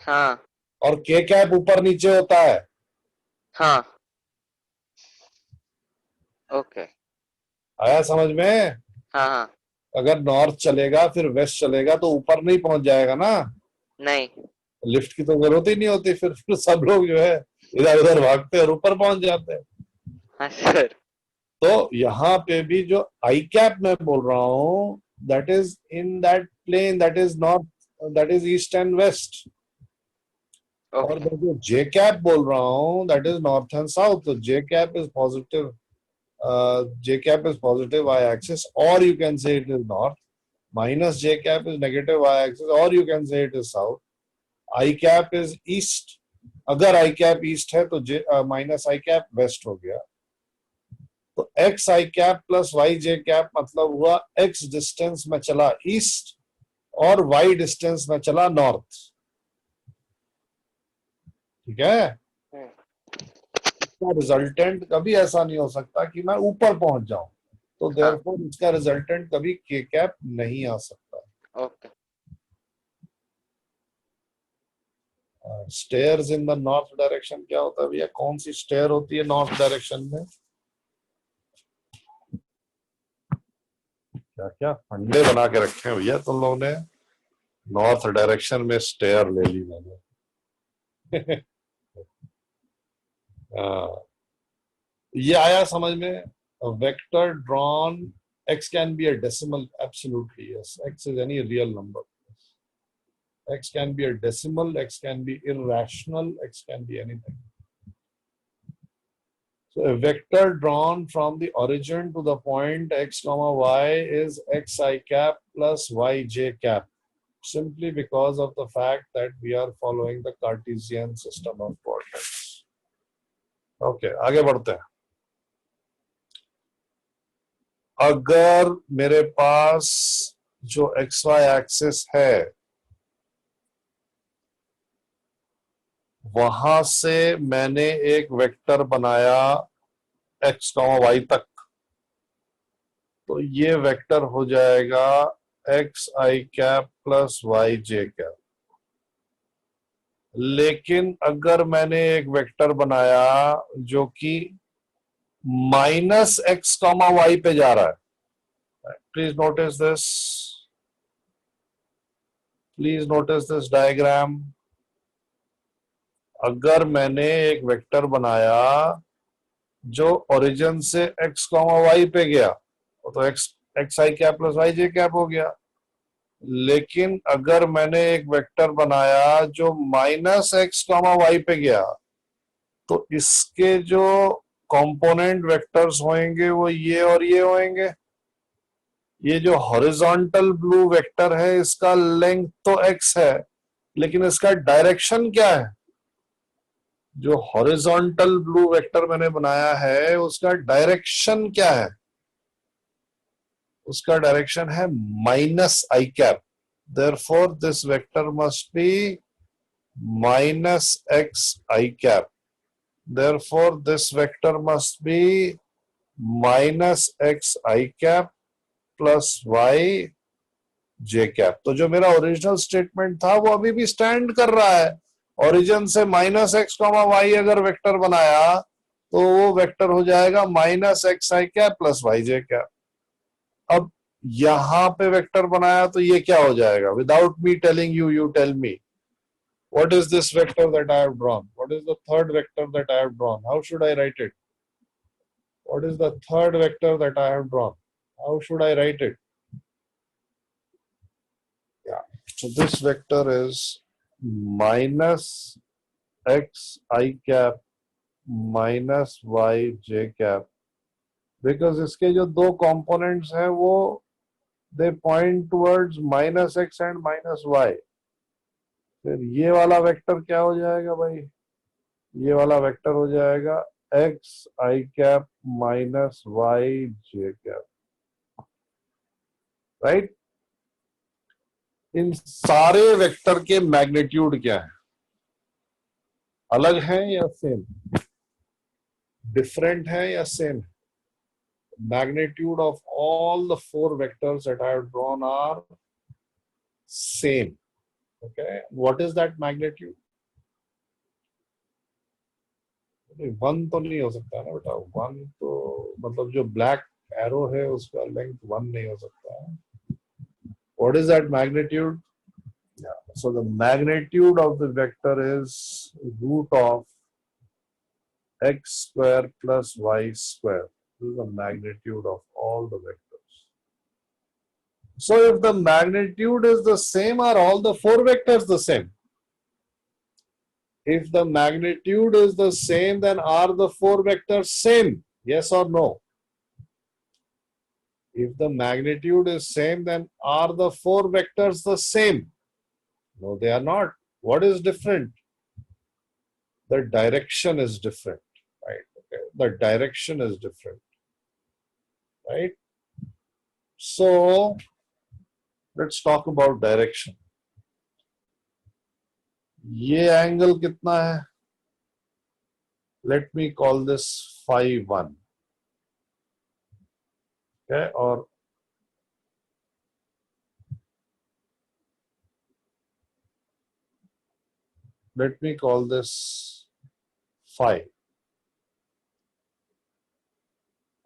हाँ और के कैप ऊपर नीचे होता है. हाँ. ओके. आया समझ में? हाँ हाँ. अगर नॉर्थ चलेगा फिर वेस्ट चलेगा तो ऊपर नहीं पहुंच जाएगा ना. नहीं. लिफ्ट की तो जरूरत ही नहीं होती. फिर सब लोग जो है इधर उधर भागते और ऊपर पहुंच जाते हैं. हाँ सर. तो यहाँ पे भी जो आई कैप मैं बोल रहा हूँ, that is in that plane, that is north, that is east and west. और मैं जो जे कैप बोल रहा हूँ that is north and south. तो J cap is positive, j cap is positive y axis, or you can say it is north. Minus j cap is negative y axis, or you can say it is south. I cap is east. अगर I cap east है तो minus I cap west हो गया. तो x I cap plus y j cap मतलब हुआ x distance में चला east और y distance में चला north. ठीक है? इसका रिजल्टेंट कभी ऐसा नहीं हो सकता कि मैं ऊपर पहुंच जाऊं. तो देयरफॉर इसका रिजल्टेंट कभी के कैप नहीं आ सकता. Okay. Stairs in the north direction क्या होता है भैया? कौन सी स्टेयर होती है नॉर्थ डायरेक्शन में? क्या क्या फंडे बना के रखे हैं भैया तुम लोगों ने. नॉर्थ डायरेक्शन में स्टेयर ले ली मैंने. ये आया समझ में? Vector drawn, x can be a decimal, absolutely yes. X is any real number. X can be a decimal, x can be irrational, x can be anything. So a vector drawn from the origin to the point x comma y is xi cap plus yj cap, simply because of the fact that we are following the Cartesian system of coordinates. Okay, आगे बढ़ते हैं. अगर मेरे पास जो xy axis है वहां से मैंने एक वेक्टर बनाया x, y तक, तो ये वेक्टर हो जाएगा एक्स आई कैप प्लस वाई जे कैप. लेकिन अगर मैंने एक वेक्टर बनाया जो कि माइनस एक्स कॉमा वाई पे जा रहा है, please notice this, please notice this diagram. अगर मैंने एक वेक्टर बनाया जो ओरिजिन से एक्स कॉमा वाई पे गया तो एक्स आई कैप प्लस वाई जे कैप हो गया. लेकिन अगर मैंने एक वेक्टर बनाया जो माइनस एक्स कॉमा वाई पे गया तो इसके जो कंपोनेंट वेक्टर्स होंगे वो ये और ये होंगे. ये जो हॉरिजॉन्टल ब्लू वेक्टर है इसका लेंथ तो x है, लेकिन इसका डायरेक्शन क्या है? जो हॉरिजॉन्टल ब्लू वेक्टर मैंने बनाया है उसका डायरेक्शन क्या है? उसका डायरेक्शन है minus I cap. Therefore, this vector must be minus x I cap. Therefore, this vector must be minus x I cap plus y j cap. तो जो मेरा ओरिजिनल स्टेटमेंट था वो अभी भी स्टैंड कर रहा है. ओरिजिन से माइनस एक्स कॉमा वाई अगर वेक्टर बनाया तो वो वेक्टर हो जाएगा माइनस एक्स आई कैप प्लस वाई जे कैप. अब यहां पे वेक्टर बनाया तो ये क्या हो जाएगा? Without me telling you, you tell me, what is this vector that I have drawn? What is the third vector that I have drawn? How should I write it? What is the third vector that I have drawn? How should I write it? Yeah, so this vector is minus x I cap minus y j cap, because इसके जो दो components हैं वो they point towards minus x and minus y. फिर ये वाला vector क्या हो जाएगा भाई? ये वाला वेक्टर हो जाएगा एक्स आई कैप माइनस वाई जे कैप. राइट? इन सारे वेक्टर के मैग्नीट्यूड क्या है? अलग है या सेम? डिफरेंट है या same? Magnitude of all the four vectors that I have drawn are same. Okay, what is that magnitude? One तो नहीं हो सकता ना बेटा, वन तो मतलब जो ब्लैक एरो है उसका लेंथ वन नहीं हो सकता है. What is that magnitude? Yeah. So the magnitude of the vector is root of x square plus y square. This is the magnitude of all the vectors. So if the magnitude is the same, are all the four vectors the same? If the magnitude is the same, then are the four vectors same? Yes or no? If the magnitude is same, then are the four vectors the same? No, they are not. What is different? The direction is different, right? Okay. The direction is different, right? So let's talk about direction. ये angle कितना है? Let me call this phi 1. Okay, or let me call this phi.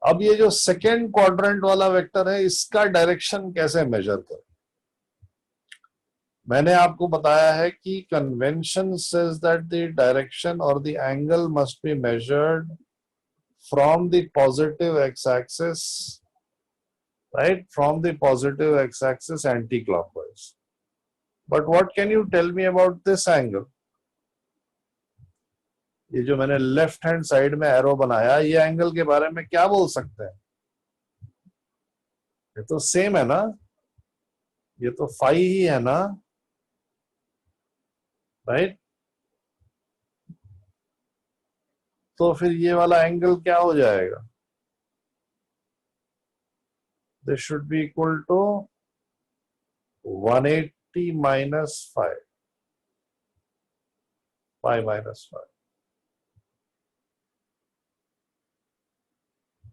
अब ये जो second quadrant वाला vector है, इसका direction कैसे मेजर करें? मैंने आपको बताया है कि convention says that the direction और the angle must be measured from the positive x axis, right? From the positive x axis anti clockwise. But what can you tell me about this angle? ये जो मैंने left hand side में arrow बनाया, ये angle के बारे में क्या बोल सकते हैं? ये तो सेम है ना, ये तो फाई ही है ना, राइट? तो फिर ये वाला एंगल क्या हो जाएगा? This should be equal to 180 minus 5. 5 minus 5.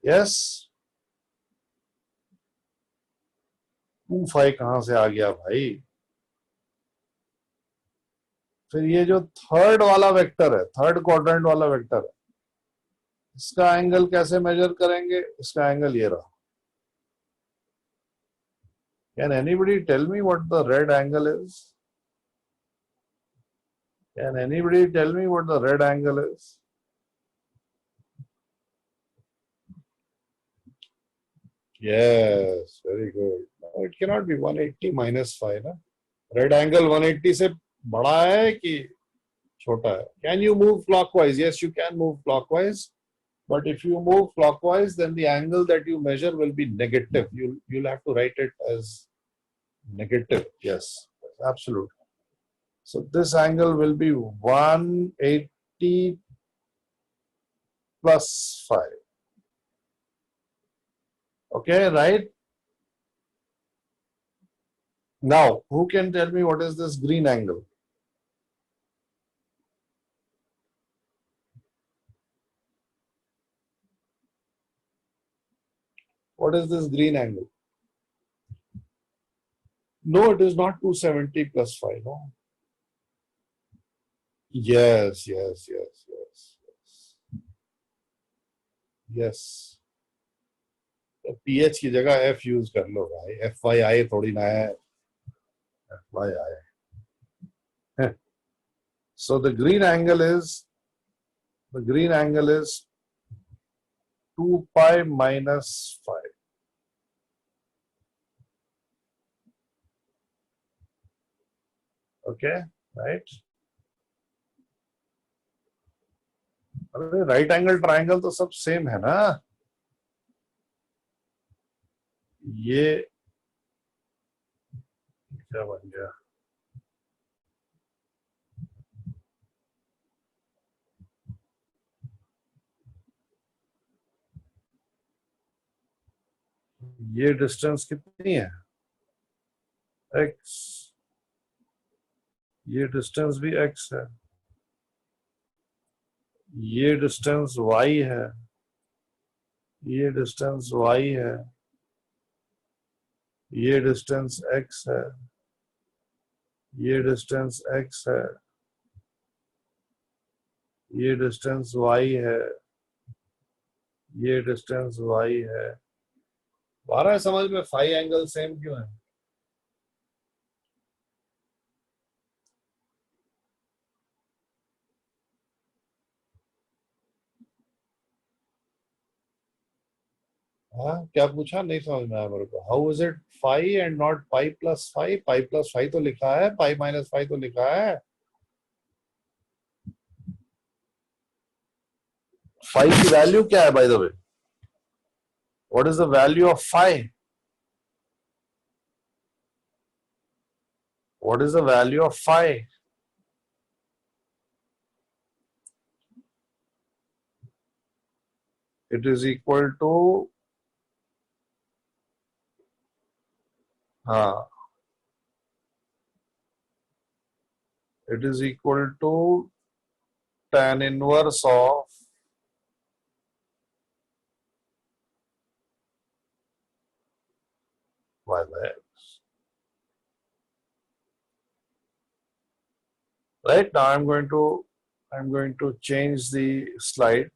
Yes? 2 5 कहां से आ गया भाई? फिर ये जो थर्ड वाला वेक्टर है, थर्ड क्वाड्रेंट वाला वेक्टर है, इसका एंगल कैसे मेजर करेंगे? इसका एंगल ये रहा. Can anybody tell me what the red angle is? Can anybody tell me what the red angle is? Yes, very good. No, it cannot be 180 minus 5 ना. Red angle 180 से बड़ा है कि छोटा है? Can you move clockwise? Yes, you can move clockwise. But if you move clockwise, then the angle that you measure will be negative. You'll have to write it as negative. Yes, absolutely. So this angle will be 180 plus 5. Okay, right? Now, who can tell me what is this green angle? What is this green angle? No, it is not 270 plus 5. No. Yes, yes, yes, yes, yes. Yes. PH की जगह F use कर लो भाई. FYI थोड़ी ना है. FYI. So the green angle is 2 pi minus 5. Okay, right? अरे right angle triangle तो सब सेम है ना. ये क्या बन गया? ये डिस्टेंस कितनी है? x ये डिस्टेंस भी x है, ये डिस्टेंस y है, ये डिस्टेंस y है, ये डिस्टेंस x है, ये डिस्टेंस x है, ये डिस्टेंस y है, ये डिस्टेंस y है। आ रहा है समझ में? 5 एंगल सेम क्यों है? हाँ, क्या पूछा? नहीं समझ में आया मेरे को। How is it 5 and not pi plus 5? Pi plus 5 तो लिखा है, पाई माइनस 5 तो लिखा है। 5 की वैल्यू क्या है by the way? What is the value of 5? What is the value of 5? It is equal to, हाँ, it is equal to tan inverse of y by x. Right now I'm going to change the slide.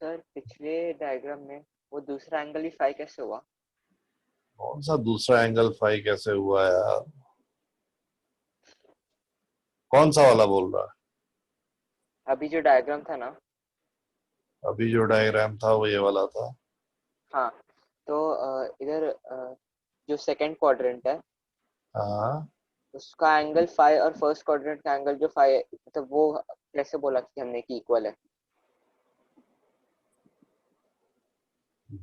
Sir पिछले diagram में वो दूसरा angle ही phi कैसे हुआ? कौन सा दूसरा एंगल 5 कैसे हुआ यार? कौन सा वाला बोल रहा है? अभी जो डायग्राम था ना। अभी जो डायग्राम था वो ये वाला था। हाँ, तो इधर जो सेकंड क्वाड्रेंट है हाँ, उसका एंगल फाई और फर्स्ट क्वाड्रेंट का एंगल जो फाई है, मतलब वो कैसे बोला कि हमने कि इक्वल है?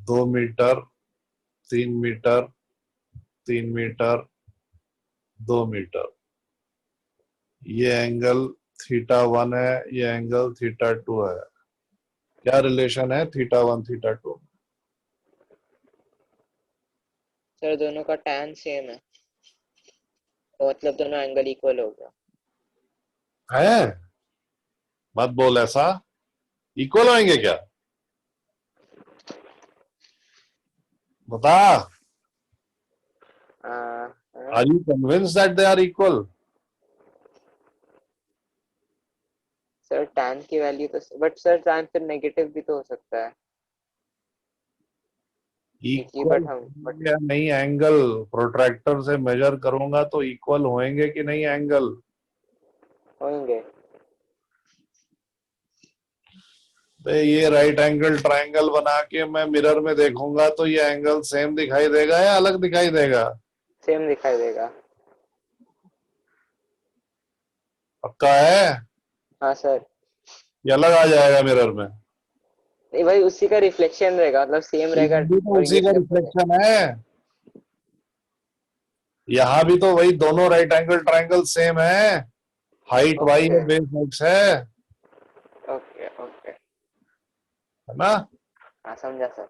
2 मीटर, 3 मीटर, 3 मीटर, 2 मीटर। ये एंगल θ1 है, ये एंगल θ2 है। क्या रिलेशन है θ1 θ2? सर दोनों का tan सेम है, तो मतलब दोनों एंगल इक्वल हो गया। है? मत बोल ऐसा। इक्वल होंगे क्या? बता। Are you convinced that they are equal? Sir tan की वैल्यू तो, बट सर tan फिर नेगेटिव भी तो हो सकता है। इक्वल बट या नहीं? एंगल प्रोट्रैक्टर से मेजर करूंगा तो इक्वल होंगे कि नहीं एंगल? होंगे। तो ये राइट एंगल ट्रायंगल बना के मैं मिरर में देखूंगा तो ये एंगल सेम दिखाई देगा या अलग दिखाई देगा? सेम दिखाई देगा। पक्का है? हाँ सर। ये अलग आ जाएगा मिरर में? नहीं भाई, उसी का रिफ्लेक्शन रहेगा, मतलब सेम रहेगा। भी तो और उसी ये का फ्लिप हो जाएगा। रिफ्लेक्शन है। यहाँ भी तो वही दोनों राइट एंगल ट्रायंगल सेम है। हाइट वाई ओके है, बेस एक्स है ओके ओके। है ना? हाँ समझा सर।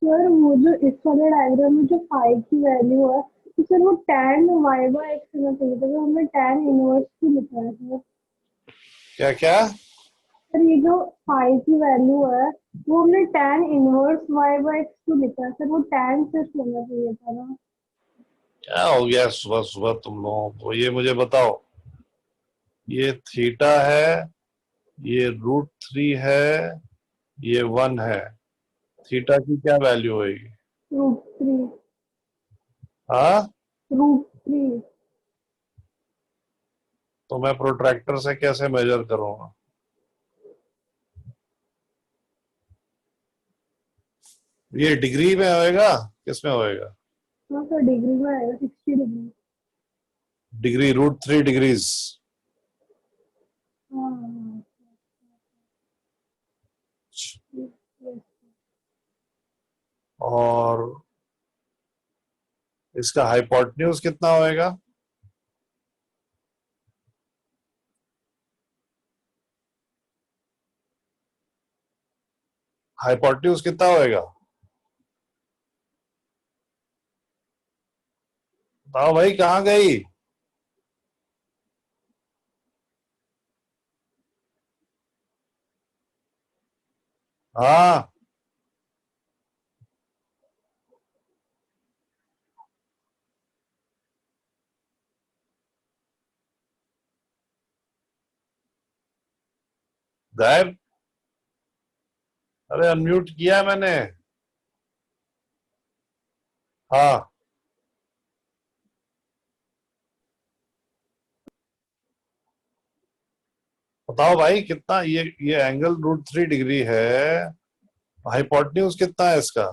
सर वो जो इस वाले डायग्राम में जो फाई की वैल्यू है, तो सर वो tan y बाय एक्स होना चाहिए था, तो हमने tan इनवर्स क्यों लिखा है सर? क्या क्या? सर ये जो फाई की वैल्यू है वो हमने tan inverse y by x क्यों लिखा है सर? वो tan सिर्फ होना चाहिए था ना। क्या हो गया सुबह सुबह तुम लोगों को? ये मुझे बताओ। ये थीटा है, ये √3 है, ये 1 है। थीटा की क्या वैल्यू होगी? √3। हाँ, √3। तो मैं प्रोट्रैक्टर से कैसे मेजर करूंगा? ये डिग्री में होएगा, किसमें होएगा? हाँ सर, डिग्री में आएगा 60 डिग्री। Degree √3 degrees. हाँ हाँ, yes, और इसका हाइपोटेन्यूज कितना होएगा? हाइपोटेन्यूज कितना होएगा? बताओ भाई, कहाँ गई? हाँ, गायब? अरे अनम्यूट किया है मैंने। हाँ, बताओ भाई कितना ये एंगल √3 डिग्री है। हाइपोटेन्यूज कितना है इसका?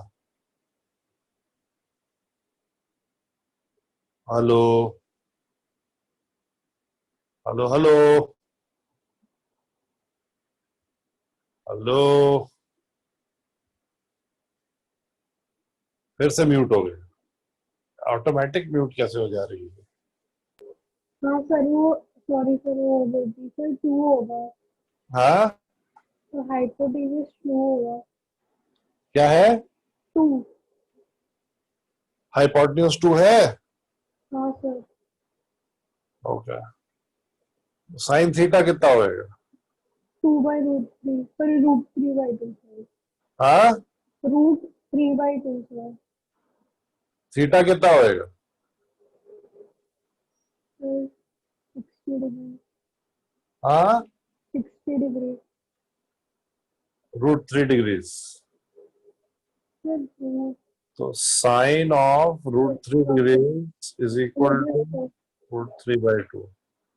Hello, hello, hello, hello. फिर से म्यूट हो गए। ऑटोमेटिक म्यूट कैसे हो जा रही है? हाँ सर, वो सॉरी सर, वो हो गई थी सर, 2 होगा हाँ, तो हाइपोटेन्यूज 2 होगा। क्या है? 2। हाइपोटेन्यूज 2 है। हाँ सर, ओके। साइन थीटा कितना होएगा? 2/√3 सॉरी, √3/2 सर, हाँ, √3/2 सर। थीटा कितना होएगा? Sir 60 degree. हाँ, 60 डिग्री √3 डिग्रीज। सर। वो तो साइन ऑफ √3 डिग्रीज इज समझ इक्वल गए टू सर, √3/2।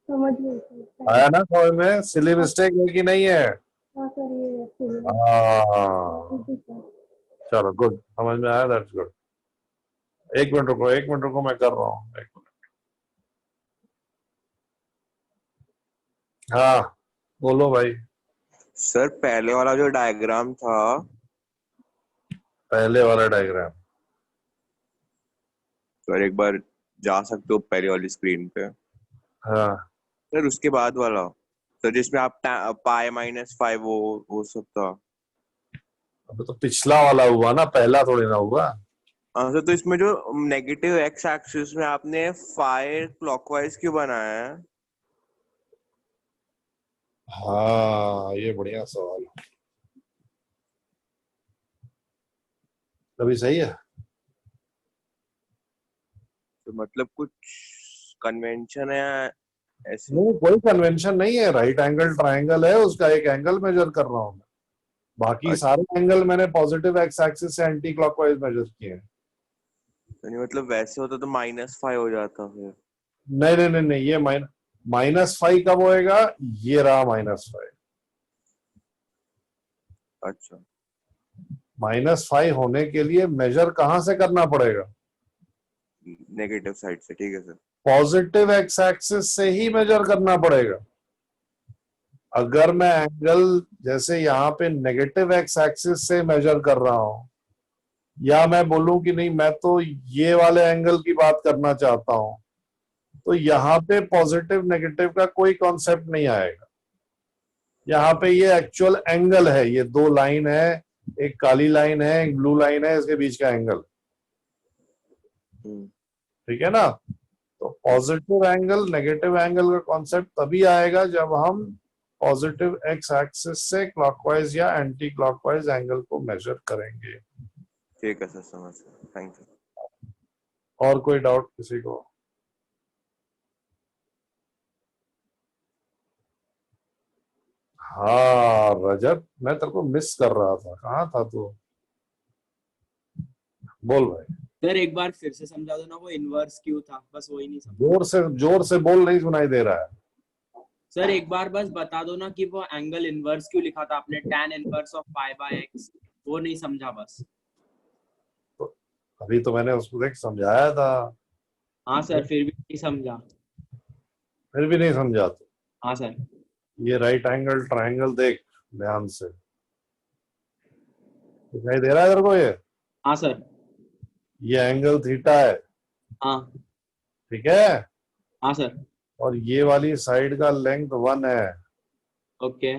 समझ गए सर, थैंक आया यू। ना समझ में? सिली मिस्टेक है कि नहीं है? हाँ सर, ये है, हाँ, थैंक यू सर। चलो गुड, समझ में आया, दैट्स गुड। एक मिनट रुको, एक मिनट रुको, मैं कर रहा हूँ, एक मिनट। हाँ, बोलो भाई। सर पहले वाला जो डायग्राम था, पहले वाला डायग्राम? सर एक बार जा सकते हो पहले वाली स्क्रीन पे? हाँ, सर उसके बाद वाला, सर जिसमें आप π-5 वो सब था। अभी तो पिछला वाला हुआ ना, पहला थोड़ी ना हुआ। हाँ सर, तो इसमें जो नेगेटिव एक्स एक्सिस में आपने फाइव क्लॉकवाइज क्यों बनाया है? हाँ, ये बढ़िया सवाल। अभी सही है। तो मतलब कुछ कन्वेंशन है ऐसे? नहीं, कोई कन्वेंशन नहीं है, राइट एंगल ट्रायंगल है, उसका एक एंगल मेजर कर रहा हूँ मैं। बाकी अच्छा, सारे एंगल मैंने पॉजिटिव एक्स एक्सिस से एंटी क्लॉकवाइज मेजर किए हैं। तो नहीं मतलब वैसे होता तो -5 हो जाता फिर। नहीं नहीं नहीं नहीं, ये -5 कब होएगा? ये रहा -5। अच्छा, -5 होने के लिए मेजर कहां से करना पड़ेगा? नेगेटिव साइड से, ठीक है सर। पॉजिटिव एक्स एक्सिस से ही मेजर करना पड़ेगा। अगर मैं एंगल जैसे यहाँ पे नेगेटिव एक्स एक्सिस से मेजर कर रहा हूं, या मैं बोलूं कि नहीं मैं तो ये वाले एंगल की बात करना चाहता हूं, तो यहाँ पे पॉजिटिव नेगेटिव का कोई कॉन्सेप्ट नहीं आएगा। यहाँ पे ये एक्चुअल एंगल है, ये दो लाइन है, एक काली लाइन है, एक ब्लू लाइन है, इसके बीच का एंगल। हम्म, ठीक है ना? तो पॉजिटिव एंगल नेगेटिव एंगल का कॉन्सेप्ट तभी आएगा जब हम पॉजिटिव एक्स एक्सिस से क्लॉकवाइज या एंटी क्लॉकवाइज एंगल को मेजर करेंगे। ठीक है सर, समझ गया, थैंक यू। और कोई डाउट किसी को? हाँ रजत, मैं तेरे को मिस कर रहा था, कहाँ था तू? बोल भाई। सर एक बार फिर से समझा दो ना, वो इनवर्स क्यों था, बस वही नहीं समझा। जोर से बोल, नहीं सुनाई दे रहा है। सर एक बार बस बता दो ना कि वो एंगल इनवर्स क्यों लिखा था आपने, tan inverse of pi by x, वो नहीं समझा बस। अभी तो मैंने उसको देख समझाया था। हाँ सर, फिर भी नहीं समझा। फिर भी नहीं समझा तो हाँ सर। ये राइट एंगल ट्राइंगल देख ध्यान से, दिखाई दे रहा है तेरे को ये? हाँ सर। ये एंगल थीटा है, हाँ। ठीक है? हाँ सर। और ये वाली साइड का लेंथ 1 है, ओके।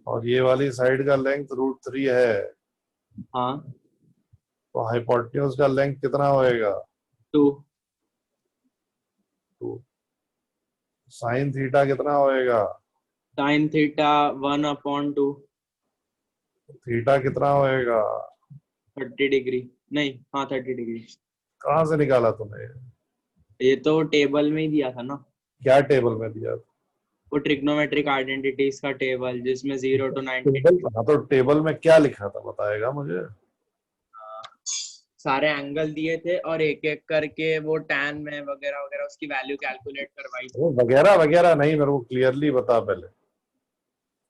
और ये वाली साइड का लेंथ √3 है। हाँ। तो हाइपोटेन्यूज का लेंथ कितना होएगा? 2। तो साइन थीटा कितना होएगा? Sine theta 1/2। थीटा कितना होएगा? 30 डिग्री। नहीं, हाँ 30 डिग्री। कहाँ से निकाला तूने? ये तो टेबल में ही दिया था ना, क्या टेबल में दिया? वो ट्रिग्नोमेट्रिक आइडेंटिटीज का टेबल जिसमें 0 to 90 टेबल, हाँ तो टेबल में क्या लिखा था बताएगा मुझे? सारे एंगल दिए थे और एक एक करके वो टैन में वगैरह वगैरह उसकी वैल्यू कैलकुलेट करवाई थी। वो वगैरह वगैरह नहीं, मेरे को क्लियरली बता पहले।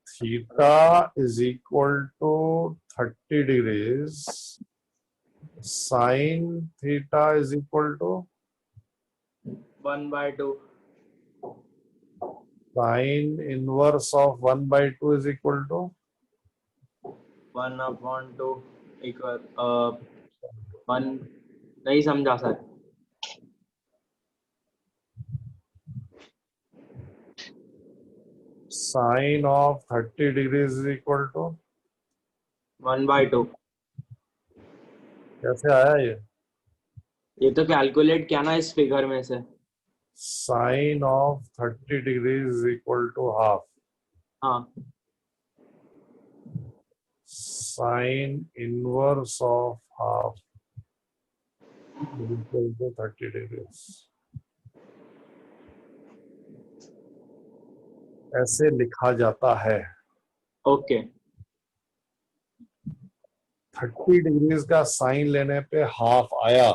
Theta is equal to 30 degrees, sine theta is equal to 1/2। Sine inverse of 1/2 is equal to 1/2 equal 1। नहीं समझा sir. Sine of 30 degrees is equal to 1/2। कैसे आया ये? ये तो कैलकुलेट किया ना इस फिगर में से। Sine of 30 degrees is equal to half हाँ। Sine inverse of half equal to 30 degrees. ऐसे लिखा जाता है। ओके। 30 डिग्रीज का साइन लेने पे हाफ आया,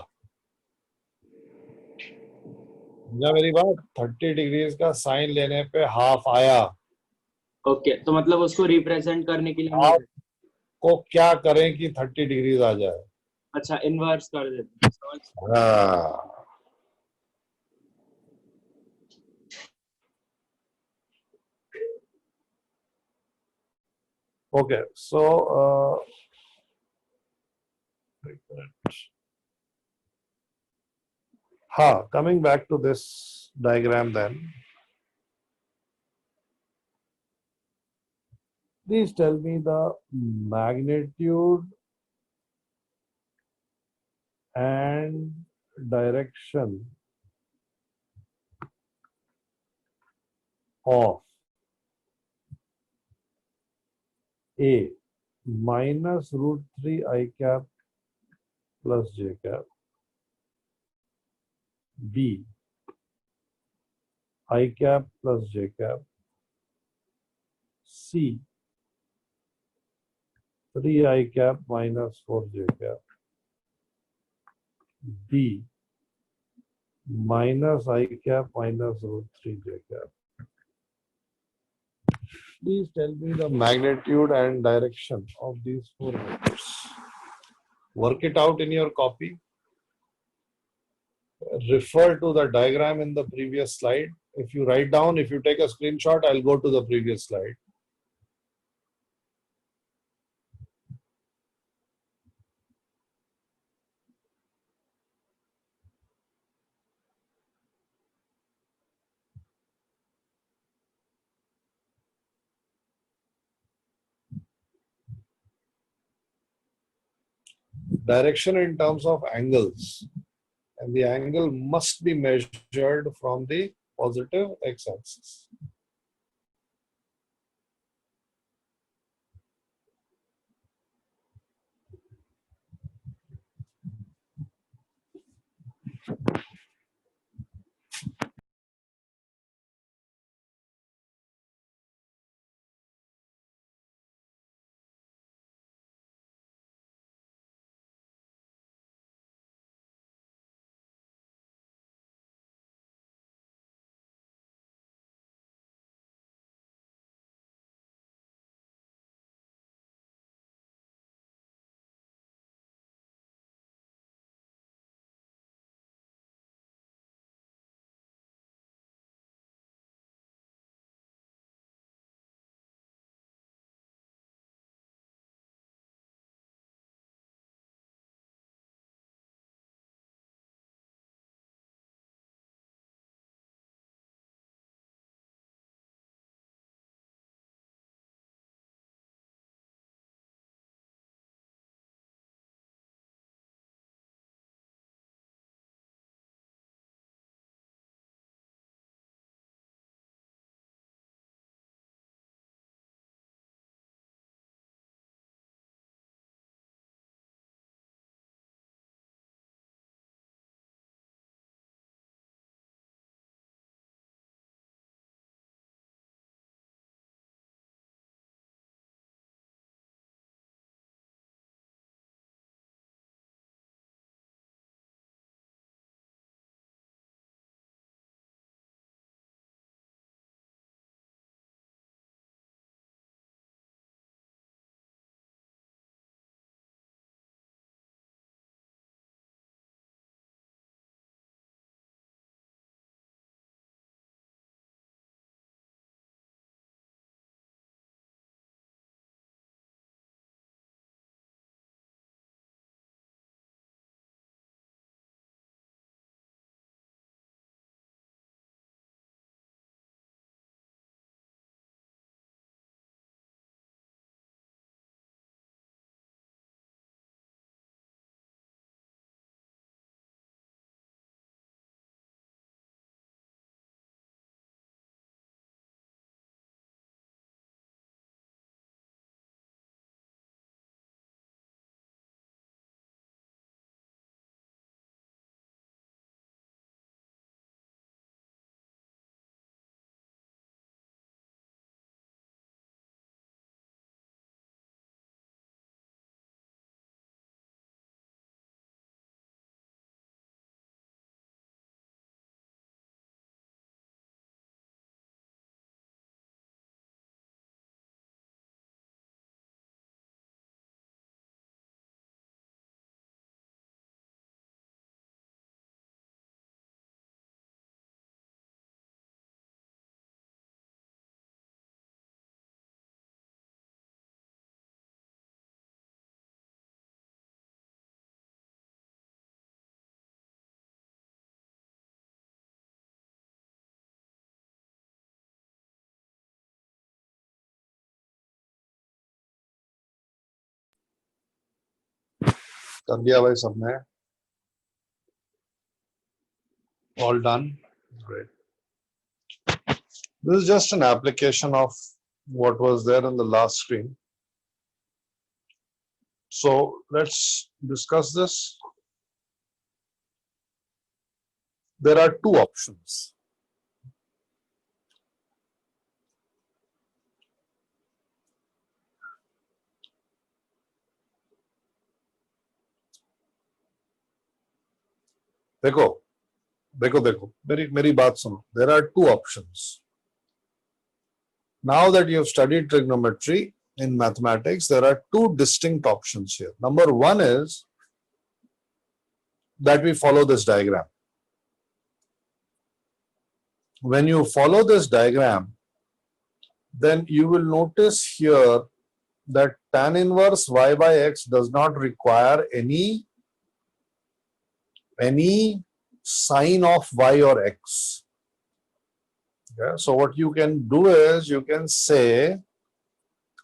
समझा मेरी बात? 30 डिग्रीज का साइन लेने पे हाफ आया। ओके, तो मतलब उसको रिप्रेजेंट करने के लिए हम हाफ को क्या करें कि 30 डिग्रीज आ जाए? अच्छा इनवर्स कर देते हैं, समझ। हाँ। Okay, so coming back to this diagram then, please tell me the magnitude and direction of A minus √3 I cap plus J cap, B I cap plus J cap, C 3 I cap minus 4 J cap, D minus I cap minus √3 J cap. Please tell me the magnitude and direction of these four vectors. Work it out in your copy. Refer to the diagram in the previous slide. If you write down, if you take a screenshot, I'll go to the previous slide. Direction in terms of angles, and the angle must be measured from the positive x-axis. कर दिया भाई सबने? All done? Great. This is just an application of what was there in the last screen. So let's discuss this. There are two options. देखो देखो देखो मेरी मेरी बात सुनो. There are two options. Now that you have studied trigonometry in mathematics, there are two distinct options here. Number one is that we follow this diagram. When you follow this diagram, then you will notice here that tan inverse y by x does not require any sign of y or x. Okay? So what you can do is you can say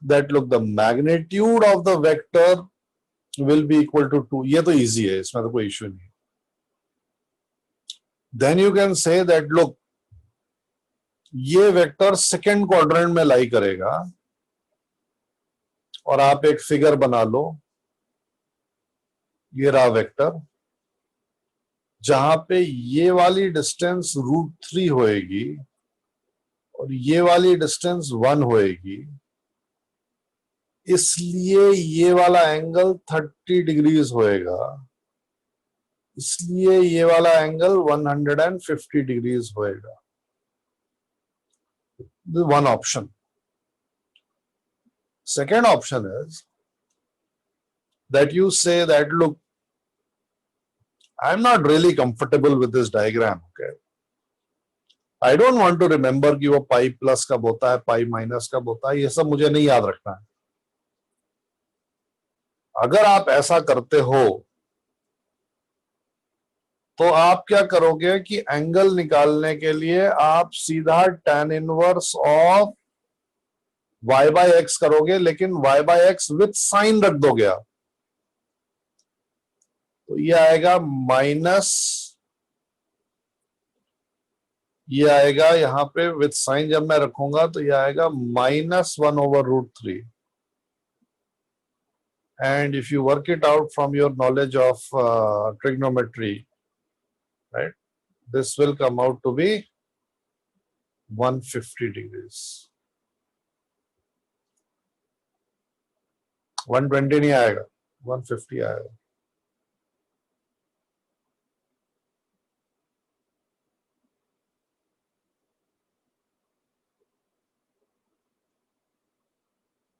that look, the magnitude of the vector will be equal to 2. ये तो easy है, इसमें तो कोई issue नहीं. Then you can say that look, ये vector second quadrant में लाई करेगा और आप एक फिगर बना लो. ये रहा वेक्टर जहां पे ये वाली डिस्टेंस √3 होएगी और ये वाली डिस्टेंस 1 होएगी. इसलिए ये वाला एंगल 30 डिग्रीज होएगा. इसलिए ये वाला एंगल 150 डिग्रीज होएगा. This is one option. Second option is that you say that look, I'm not really comfortable with this diagram. Okay, I don't want to remember कि वो पाई प्लस कब होता है, पाई माइनस कब होता है, ये सब मुझे नहीं याद रखना है. अगर आप ऐसा करते हो तो आप क्या करोगे कि एंगल निकालने के लिए आप सीधा tan inverse of y by x करोगे, लेकिन y by x with sine रख दोगे आप. तो ये आएगा माइनस, ये आएगा यहां पे विथ साइन जब मैं रखूंगा तो ये आएगा -1/√3. And if you work it out from your knowledge of trigonometry, right, this will come out to be 150 degrees. 120 नहीं आएगा, 150 आएगा.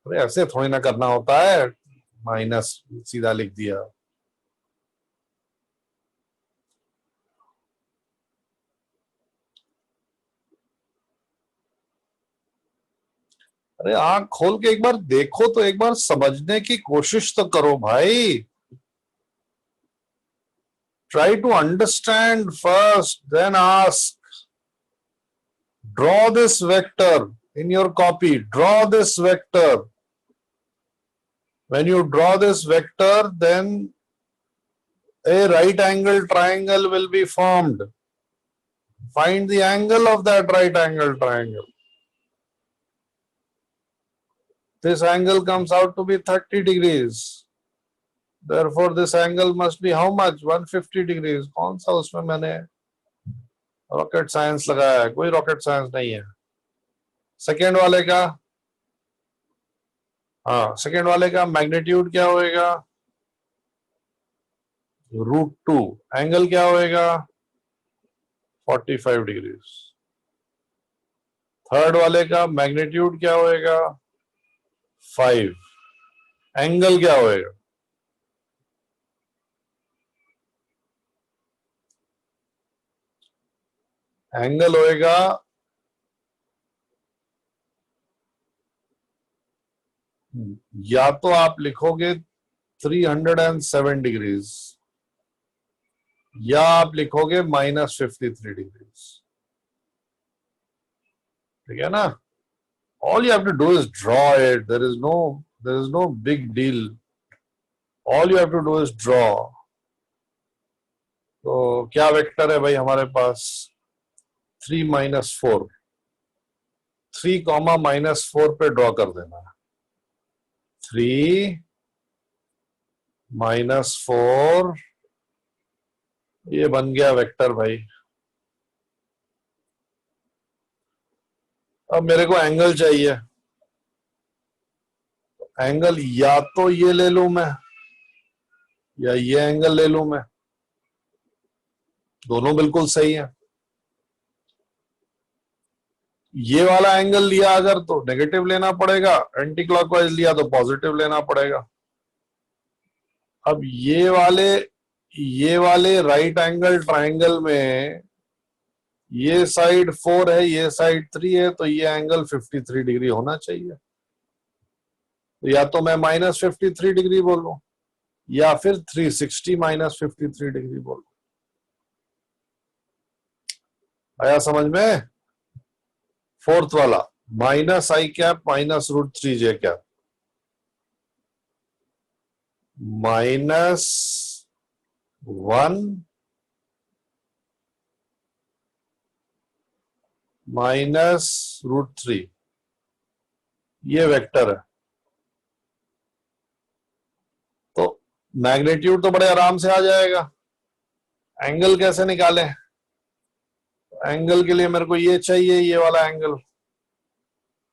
अरे ऐसे थोड़ी ना करना होता है, माइनस सीधा लिख दिया. अरे आंख खोल के एक बार देखो तो, एक बार समझने की कोशिश तो करो भाई. Try to understand first, then ask. Draw this vector in your copy. Draw this vector. When you draw this vector, then a right angle triangle will be formed. Find the angle of that right angle triangle. This angle comes out to be 30 degrees. Therefore, this angle must be how much? 150 degrees. कौन सा उसमें मैंने rocket science लगाया है? कोई rocket science नहीं है. Second वाले का, हाँ, सेकेंड वाले का मैग्नीट्यूड क्या होएगा? √2. एंगल क्या होएगा? 45 डिग्रीज. थर्ड वाले का मैग्नीट्यूड क्या होएगा? 5. एंगल क्या होएगा? एंगल होएगा या तो आप लिखोगे 307 डिग्रीज या आप लिखोगे -53 डिग्रीज. ठीक है ना? All you have to do is draw it. There is no big deal. All you have to do is draw. तो क्या वेक्टर है भाई हमारे पास? 3 - 4, 3, -4 पे ड्रॉ कर देना है। 3 - 4, ये बन गया वेक्टर भाई। अब मेरे को एंगल चाहिए। एंगल या तो ये ले लूं मैं या ये एंगल ले लूं मैं, दोनों बिल्कुल सही है। ये वाला एंगल लिया अगर तो नेगेटिव लेना पड़ेगा, एंटी क्लॉकवाइज लिया तो पॉजिटिव लेना पड़ेगा। अब ये वाले राइट एंगल ट्राइंगल में ये साइड 4 है, ये साइड 3 है, तो ये एंगल 53 डिग्री होना चाहिए। तो या तो मैं -53 डिग्री बोलूं या फिर 360 -53 डिग्री बोलूं। आया समझ में? फोर्थ वाला -i कैप -√3j कैप -1 -√3, ये वेक्टर है। तो मैग्नीट्यूड तो बड़े आराम से आ जाएगा। एंगल कैसे निकालें? एंगल के लिए मेरे को ये चाहिए, ये वाला एंगल।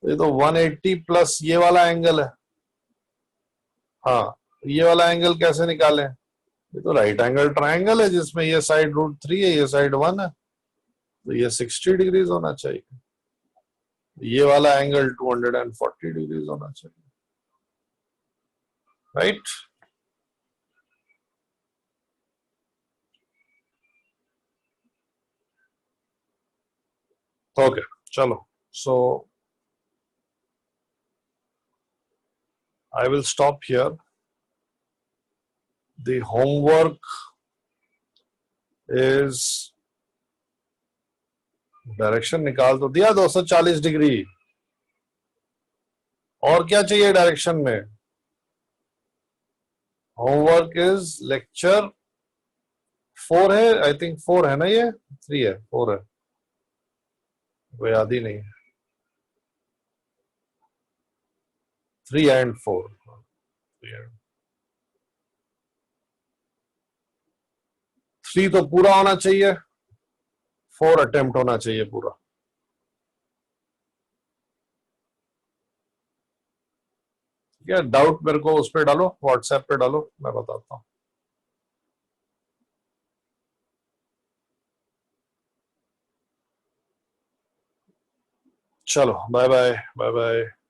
ये तो 180 प्लस ये वाला एंगल है। हाँ, ये वाला एंगल कैसे निकालें? ये तो राइट एंगल ट्राइंगल है जिसमें ये साइड √3 है, ये साइड 1 है, तो ये 60 डिग्रीज होना चाहिए। ये वाला एंगल 240 डिग्रीज होना चाहिए, राइट? ओके, चलो। सो I will stop here. The homework is, direction निकाल तो दिया 240 डिग्री। और क्या चाहिए डायरेक्शन में? होमवर्क इज लेक्चर 4 है, आई थिंक 4 है ना, ये 3 है, 4 है, वो याद ही नहीं है। 3 and 4, 3 तो पूरा होना चाहिए, 4 अटेम्प्ट होना चाहिए पूरा। ठीक है, डाउट मेरे को उस पर डालो, व्हाट्सएप पे डालो, मैं बताता हूँ। चलो, बाय बाय, बाय बाय।